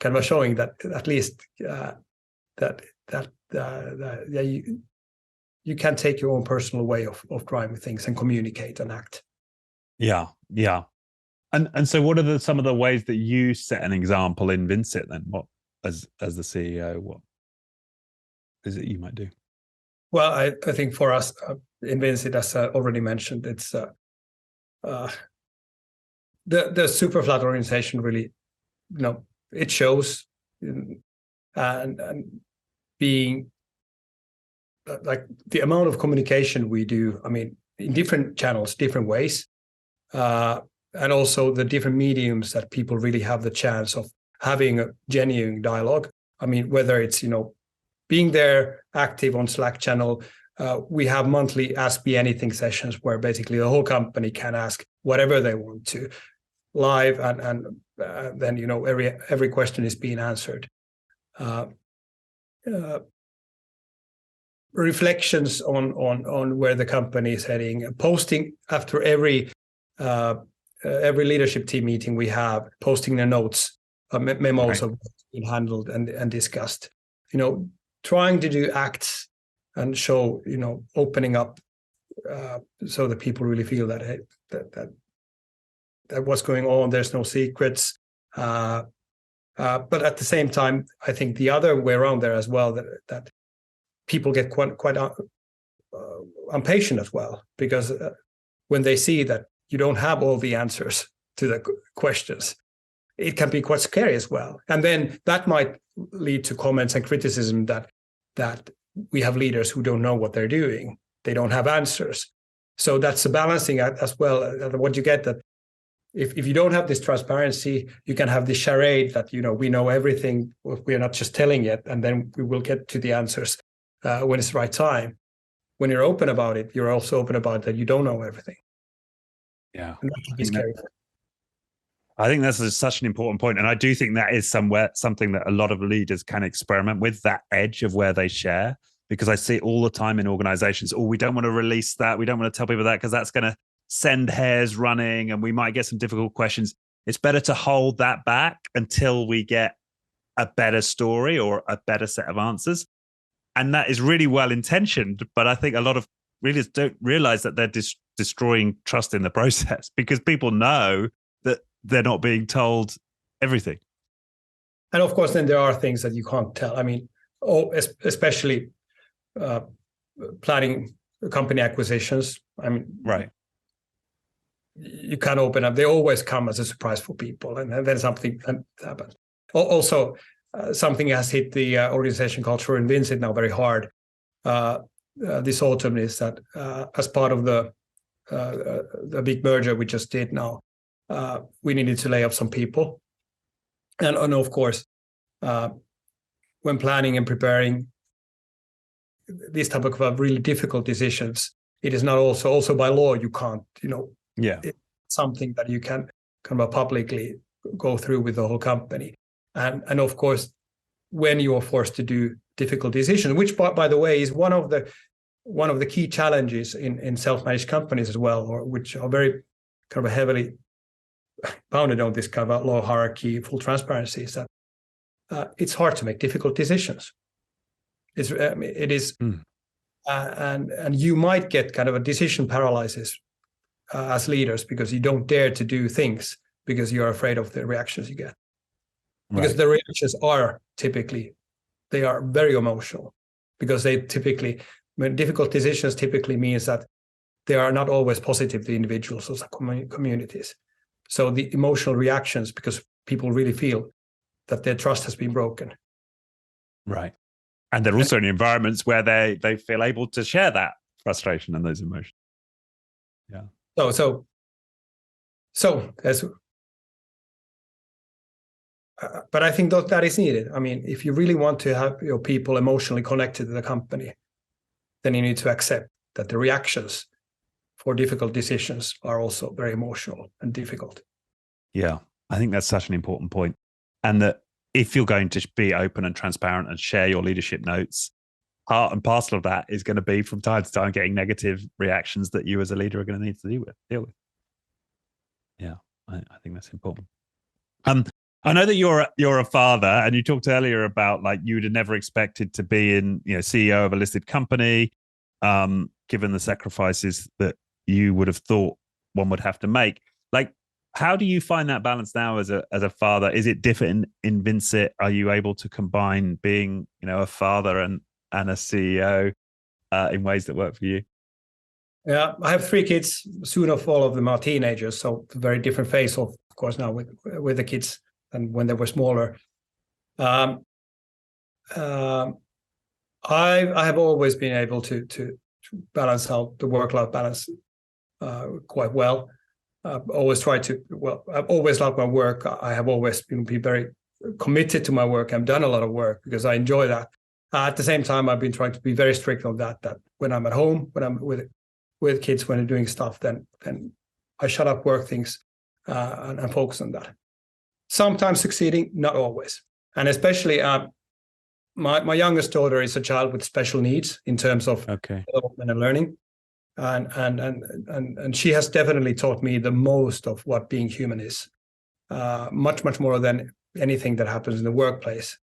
kind of showing that at least you can take your own personal way of driving things and communicate and act. Yeah. And so what are some of the ways that you set an example in Vincit then? What as the CEO, what is it you might do? Well, I think for us in Vincit, as I already mentioned, it's the super flat organization really, it shows, and being like the amount of communication we do, I mean, in different channels, different ways, and also the different mediums that people really have the chance of having a genuine dialogue. I mean, whether it's, being there active on Slack channel, we have monthly Ask Me Anything sessions where basically the whole company can ask whatever they want to live, and then, every question is being answered. Reflections on where the company is heading, posting after every leadership team meeting we have, posting the notes, memos of what's been handled and discussed. Trying to do acts and show, opening up, so that people really feel that, hey, that what's going on, there's no secrets. But at the same time, I think the other way around there as well, that people get quite impatient as well, because when they see that you don't have all the answers to the questions, it can be quite scary as well. And then that might lead to comments and criticism that we have leaders who don't know what they're doing. They don't have answers. So that's a balancing act as well. What you get, that if you don't have this transparency, you can have this charade that, we know everything, we are not just telling yet, and then we will get to the answers when it's the right time. When you're open about it, you're also open about that you don't know everything. Yeah. And that can be scary. I think that's such an important point. And I do think that is something that a lot of leaders can experiment with, that edge of where they share, because I see it all the time in organizations. Oh, we don't want to release that. We don't want to tell people that because that's going to send hairs running and we might get some difficult questions. It's better to hold that back until we get a better story or a better set of answers. And that is really well intentioned. But I think a lot of leaders don't realize that they're destroying trust in the process, because people know that they're not being told everything. And of course, then there are things that you can't tell. I mean, especially planning company acquisitions. I mean, right. You can't open up. They always come as a surprise for people, and then something happens. Also, something has hit the organization culture in Vincit now very hard this autumn, is that as part of the big merger we just did now, we needed to lay off some people. And of course, when planning and preparing these type of really difficult decisions, it is not also by law, you can't, it's something that you can kind of publicly go through with the whole company. And of course, when you are forced to do difficult decisions, which by the way is one of the key challenges in self-managed companies as well, or which are very kind of heavily bounded on this kind of low hierarchy, full transparency, is that it's hard to make difficult decisions. It is, and you might get kind of a decision paralysis as leaders, because you don't dare to do things because you're afraid of the reactions you get. Because the reactions are typically, they are very emotional, because when difficult decisions typically means that they are not always positive to individuals or communities. So the emotional reactions, because people really feel that their trust has been broken. Right. And they're also in environments where they feel able to share that frustration and those emotions. Yeah. So as but I think that is needed. I mean, if you really want to have your people emotionally connected to the company, then you need to accept that the reactions for difficult decisions are also very emotional and difficult. Yeah, I think that's such an important point. And that if you're going to be open and transparent and share your leadership notes, part and parcel of that is going to be from time to time getting negative reactions that you as a leader are going to need to deal with. Yeah, I think that's important. I know that you're a father, and you talked earlier about like you would have never expected to be in, CEO of a listed company, given the sacrifices that you would have thought one would have to make. Like, how do you find that balance now as a father? Is it different in Vincit? Are you able to combine being, a father and a CEO in ways that work for you? Yeah, I have 3 kids. Soon all of them are teenagers, so a very different phase of course now with the kids than when they were smaller. I have always been able to balance out the work-life balance quite well. I've always tried to. Well, I've always loved my work. I have always been very committed to my work. I've done a lot of work because I enjoy that. At the same time, I've been trying to be very strict on that. That when I'm at home, when I'm with kids, when I'm doing stuff, then I shut up work things and focus on that. Sometimes succeeding, not always. And especially my youngest daughter is a child with special needs in terms of development and learning. And she has definitely taught me the most of what being human is, much more than anything that happens in the workplace.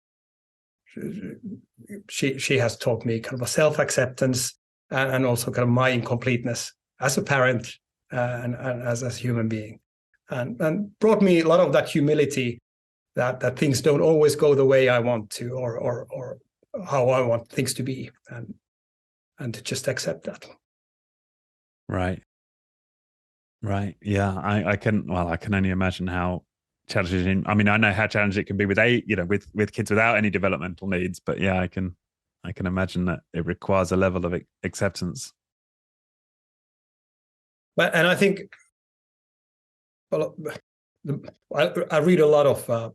She has taught me kind of a self-acceptance and also kind of my incompleteness as a parent and as a human being, and brought me a lot of that humility that things don't always go the way I want to or how I want things to be, and to just accept that. Right. Yeah. I can only imagine how challenging. I mean, I know how challenging it can be with kids without any developmental needs, but yeah, I can imagine that it requires a level of acceptance. And I think, well, I read a lot of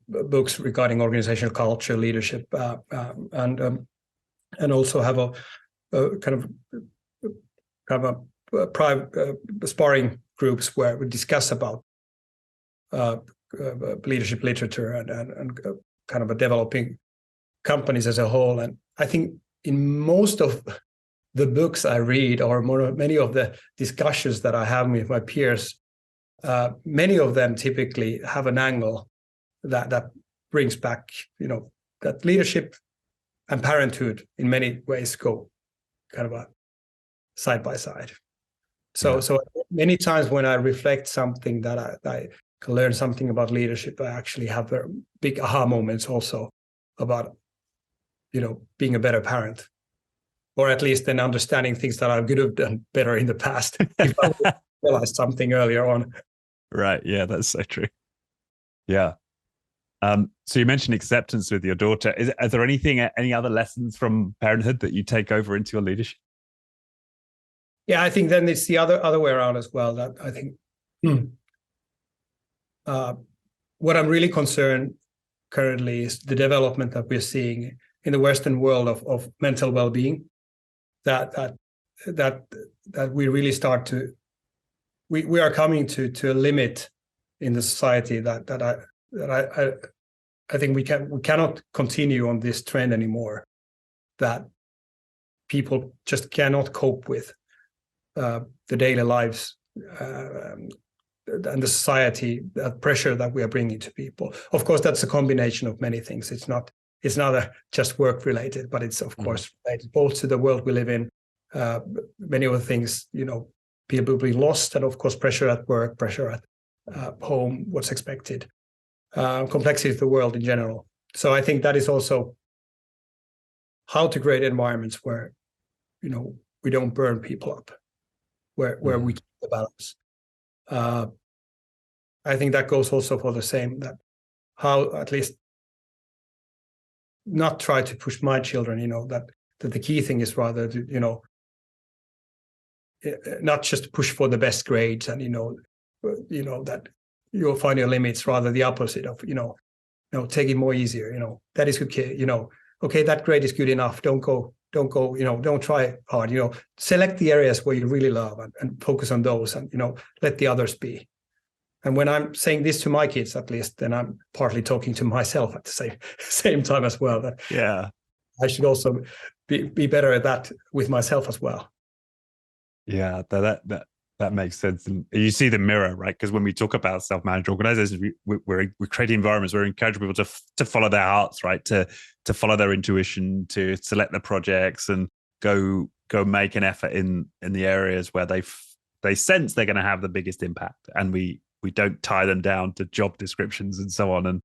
books regarding organizational culture, leadership, and also have a kind of a private sparring groups where we discuss about leadership literature and kind of a developing companies as a whole. And I think in most of the books I read, or many of the discussions that I have with my peers, many of them typically have an angle that brings back, that leadership and parenthood in many ways go kind of a side by side. So many times when I reflect something that I can learn something about leadership, I actually have very big aha moments also about, being a better parent, or at least then understanding things that I could have done better in the past if I realized something earlier on. Right. Yeah, that's so true. Yeah. So you mentioned acceptance with your daughter. Are there any other lessons from parenthood that you take over into your leadership? Yeah, I think then it's the other way around as well. That I think what I'm really concerned currently is the development that we're seeing in the Western world of mental well-being. That we really start to we are coming to a limit in the society that I think we cannot continue on this trend anymore. That people just cannot cope with the daily lives and the society, that pressure that we are bringing to people. Of course, that's a combination of many things. It's not just work related, but it's of course related both to the world we live in. Many of the things, people being lost, and of course pressure at work, pressure at home, what's expected, complexity of the world in general. So I think that is also how to create environments where, we don't burn people up, where we keep the balance. I think that goes also for the same, that how at least not try to push my children, that the key thing is rather to, not just push for the best grades and, that you'll find your limits, rather the opposite of, take it more easier, that is okay, okay, that grade is good enough. Don't go, don't try hard, select the areas where you really love and focus on those and, let the others be. And when I'm saying this to my kids, at least, then I'm partly talking to myself at the same time as well. That yeah, I should also be better at that with myself as well. Yeah, that makes sense. And you see the mirror, right? Because when we talk about self-managed organizations, we're creating environments where we encourage people to follow their hearts, right? To follow their intuition, to select the projects and go make an effort in the areas where they sense they're going to have the biggest impact. And we don't tie them down to job descriptions and so on. And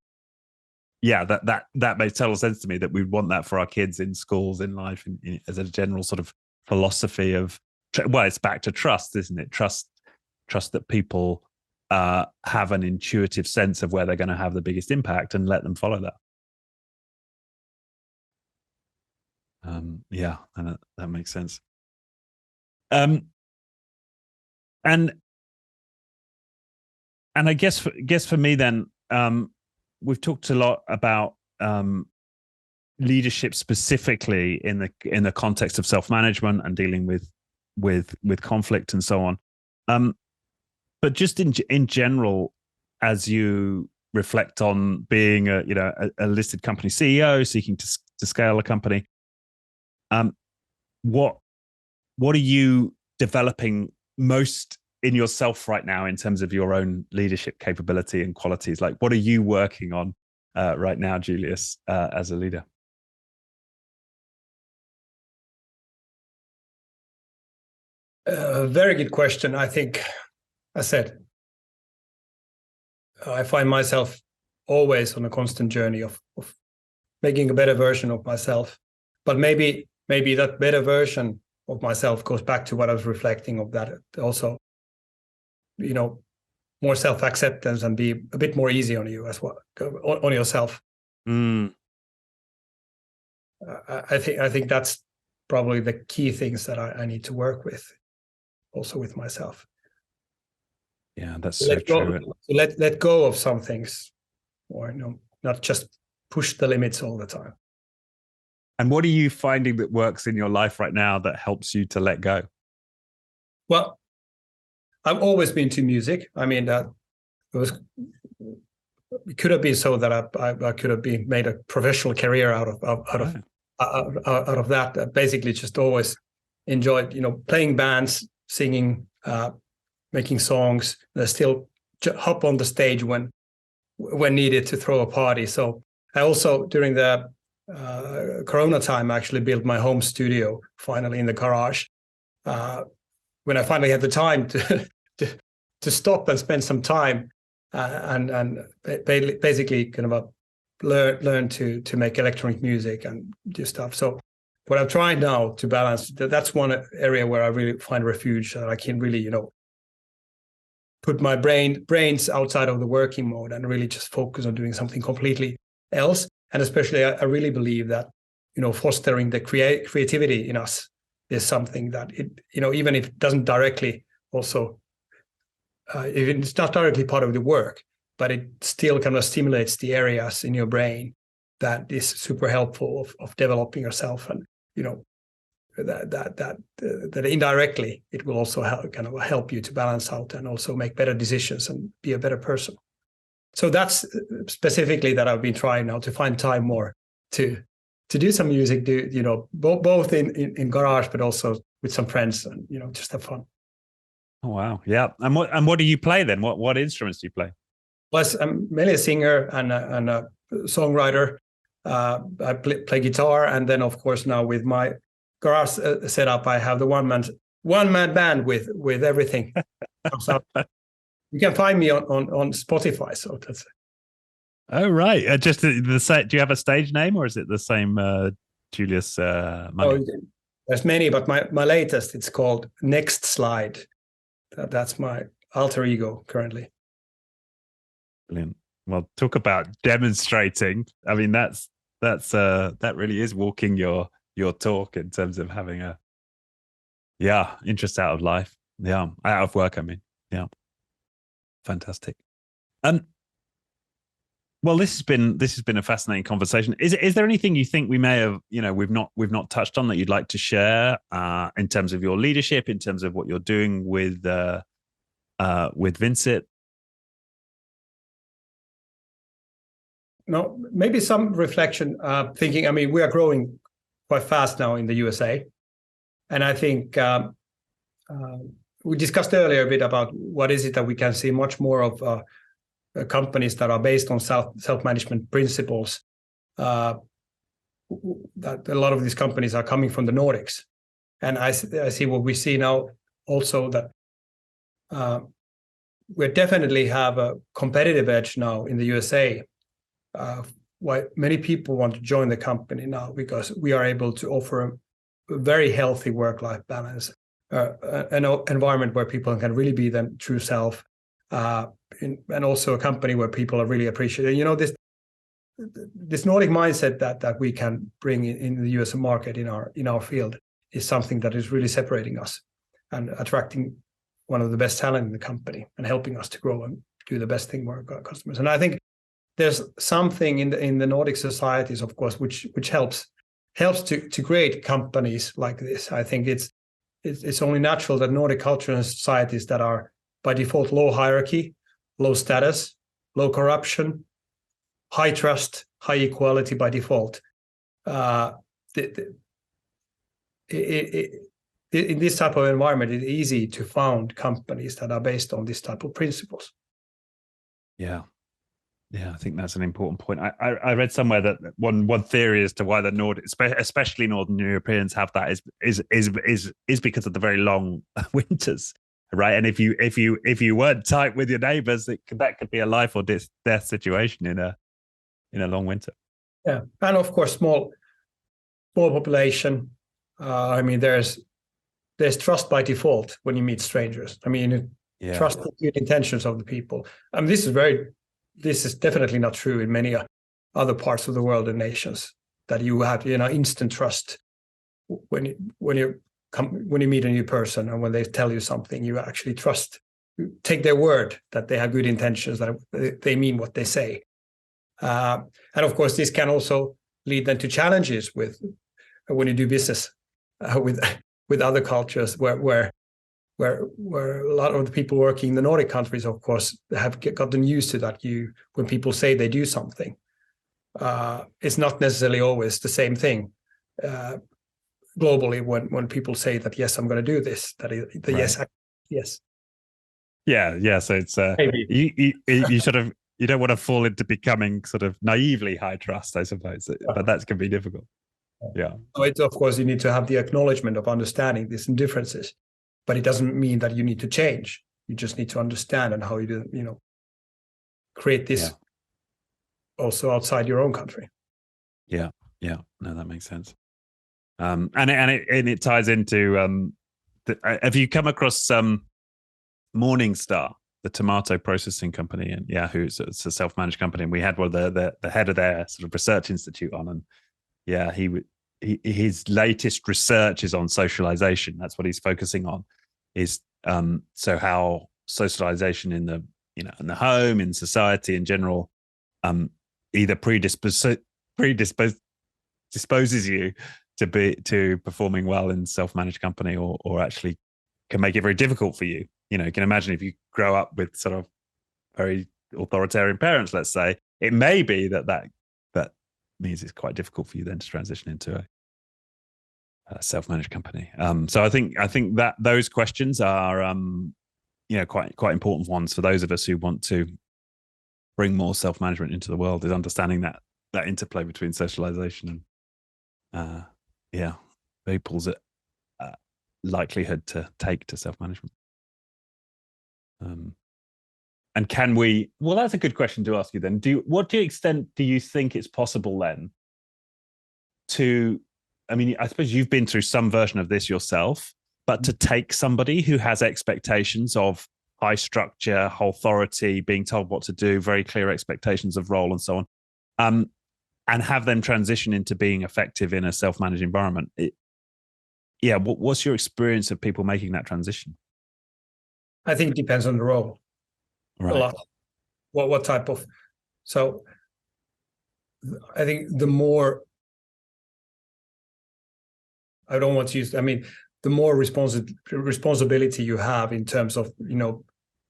yeah, that makes total sense to me, that we'd want that for our kids in schools, in life, as a general sort of philosophy of, well, it's back to trust, isn't it? Trust that people have an intuitive sense of where they're going to have the biggest impact, and let them follow that. Yeah, and that makes sense. And I guess for me then, we've talked a lot about leadership specifically in the context of self-management and dealing with conflict and so on. But just in general, as you reflect on being a listed company CEO seeking to scale a company, what are you developing most in yourself right now in terms of your own leadership capability and qualities? Like, what are you working on right now, Julius, as a leader? Very good question. I think, I said, I find myself always on a constant journey of making a better version of myself. But maybe that better version of myself goes back to what I was reflecting of, that also, more self-acceptance and be a bit more easy on you as well, on yourself. I think that's probably the key things that I need to work with, also with myself. Yeah, that's so true. Let go of some things, or not just push the limits all the time. And what are you finding that works in your life right now that helps you to let go? Well, I've always been to music. I mean, it could have been so that I could have made a professional career out of that. Basically, just always enjoyed, playing bands, singing, making songs. I still hop on the stage when needed to throw a party. So I also, during the Corona time, actually built my home studio finally in the garage. When I finally had the time to stop and spend some time and basically kind of learn to make electronic music and do stuff. So what I'm trying now to balance, that's one area where I really find refuge, that I can really, put my brains outside of the working mode and really just focus on doing something completely else. And especially, I really believe that, fostering the creativity in us is something that even if it doesn't directly also, if it's not directly part of the work, but it still kind of stimulates the areas in your brain that is super helpful of developing yourself. And, that indirectly, it will also help you to balance out and also make better decisions and be a better person. So that's specifically that I've been trying now to find time more to do some music, both in garage, but also with some friends, and just have fun. Oh wow, yeah. And what do you play then? What instruments do you play? Plus, I'm mainly a singer and a songwriter. I play guitar, and then of course now with my garage setup, I have the one man band with everything. You can find me on Spotify. So that's it. Oh right, just the site. Do you have a stage name, or is it the same Julius Manni? Oh, there's many, but my latest, it's called Next Slide. That's my alter ego currently. Brilliant. Well, talk about demonstrating. I mean, that really is walking your talk in terms of having a interest out of life. Yeah, out of work. I mean, yeah, fantastic. Well, this has been a fascinating conversation. Is there anything you think we may have, we've not touched on that you'd like to share in terms of your leadership, in terms of what you're doing with Vincit? No, maybe some reflection, thinking, I mean, we are growing quite fast now in the USA. And I think we discussed earlier a bit about what is it that we can see much more of companies that are based on self-management principles. That a lot of these companies are coming from the Nordics. And I see what we see now also that we definitely have a competitive edge now in the USA. Why many people want to join the company now, because we are able to offer a very healthy work-life balance, an environment where people can really be their true self, and also a company where people are really appreciated. This Nordic mindset that we can bring in the US market in our field is something that is really separating us and attracting one of the best talent in the company and helping us to grow and do the best thing for our customers. And I think there's something in the Nordic societies, of course, which helps to create companies like this. I think it's only natural that Nordic culture and societies that are by default low hierarchy, low status, low corruption, high trust, high equality by default. In this type of environment, it's easy to found companies that are based on this type of principles. Yeah, I think that's an important point. I read somewhere that one theory as to why the Nordic, especially Northern Europeans, have that is because of the very long winters, right? And if you weren't tight with your neighbors, that could be a life or death situation in a long winter. Yeah, and of course, small population. I mean, there's trust by default when you meet strangers. I mean, trust the good intentions of the people. I mean, this is definitely not true in many other parts of the world and nations, that you have instant trust when you meet a new person, and when they tell you something, you actually trust, take their word that they have good intentions, that they mean what they say. And of course, this can also lead then to challenges when you do business with other cultures, where a lot of the people working in the Nordic countries, of course, have gotten used to that. When people say they do something, it's not necessarily always the same thing. Globally, when people say that, yes, I'm going to do this, that is the right. Yes. Yeah. So it's you sort of, you don't want to fall into becoming sort of naively high trust, I suppose, but that can be difficult. Yeah. So it's, of course, you need to have the acknowledgement of understanding these differences, but it doesn't mean that you need to change. You just need to understand and how you do, create this also outside your own country. Yeah. No, that makes sense. And it ties into. Have you come across Morningstar, the tomato processing company, and Yahoo? So it's a self-managed company, and we had one of the head of their sort of research institute on, and his latest research is on socialization. That's what he's focusing on. Is so how socialization in the home, in society in general, either predisposes you to performing well in self-managed company, or actually can make it very difficult for you. You can imagine if you grow up with sort of very authoritarian parents, let's say, it may be that means it's quite difficult for you then to transition into a self-managed company. So I think that those questions are quite important ones for those of us who want to bring more self-management into the world, is understanding that interplay between socialization and people's likelihood to take to self-management. And can we? Well, that's a good question to ask you then. What extent do you think it's possible then to? I mean, I suppose you've been through some version of this yourself, but to take somebody who has expectations of high structure, authority, being told what to do, very clear expectations of role and so on, and have them transition into being effective in a self-managed environment. What's your experience of people making that transition? I think it depends on the role. Right. A lot. What type of? So I think the more, I don't want to use, I mean, the more responsibility you have in terms of,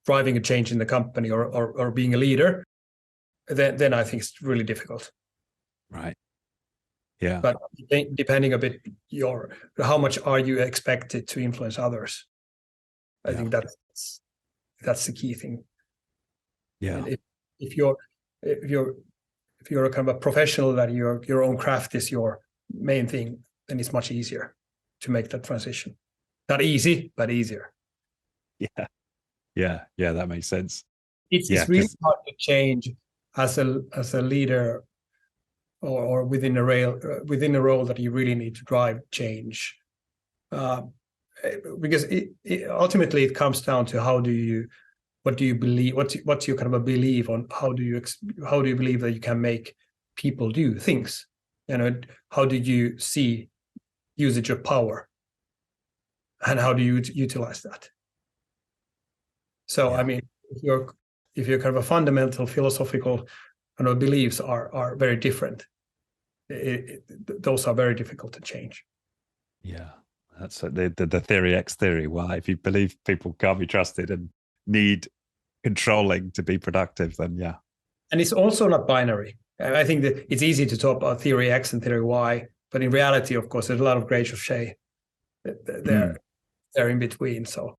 driving a change in the company or being a leader, then I think it's really difficult. Right. Yeah. But depending a bit how much are you expected to influence others? I think that's the key thing. Yeah. And if you're a kind of a professional that your own craft is your main thing, then it's much easier to make that transition. Not easy, but easier. Yeah. That makes sense. It's really hard to change as a leader or within a role that you really need to drive change, because ultimately it comes down to what do you believe, what's your kind of a belief on how do you believe that you can make people do things, how do you see usage of power, and how do you utilize that? So I mean, if your kind of a fundamental philosophical beliefs are very different, those are very difficult to change. Yeah, that's the theory X theory. Why, if you believe people can't be trusted and need controlling to be productive, then yeah. And it's also not binary. I think that it's easy to talk about theory X and theory Y, but in reality, of course, there's a lot of grades of shade. They're in between. So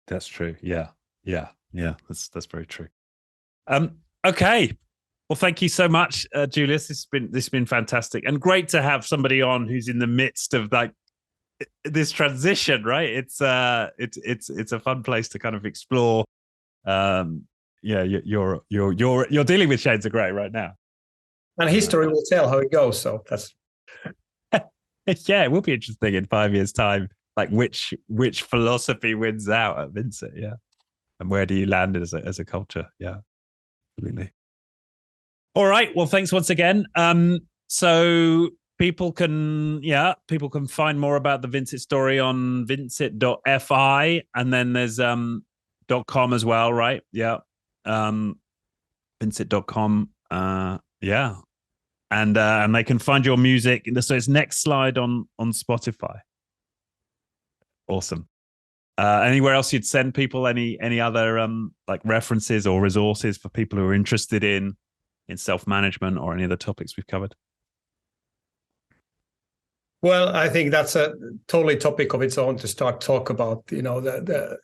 that's true. Yeah. That's very true. Okay. Well, thank you so much, Julius. This has been fantastic and great to have somebody on who's in the midst of like this transition, right? It's a fun place to kind of explore. You're dealing with shades of grey right now, and history will tell how it goes. So that's it will be interesting in 5 years' time, like which philosophy wins out at Vincit, and where do you land as a culture? Yeah, absolutely. All right. Well, thanks once again. So people can find more about the Vincit story on vincit.fi, and then there's .com as well, right? Yeah. Vincit.com. And they can find your music. So it's Next Slide on Spotify. Awesome. Anywhere else you'd send people? Any other like references or resources for people who are interested in self-management or any of the topics we've covered? Well, I think that's a totally topic of its own to start talk about, the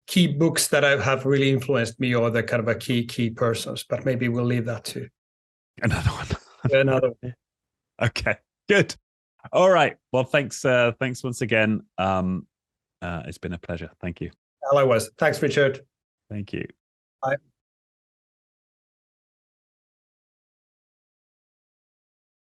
key books that have really influenced me, or the kind of a key persons, but maybe we'll leave that to another one. Another one. Okay, good. All right. Well, thanks once again. It's been a pleasure. Thank you. Likewise. Thanks, Richard. Thank you. Bye.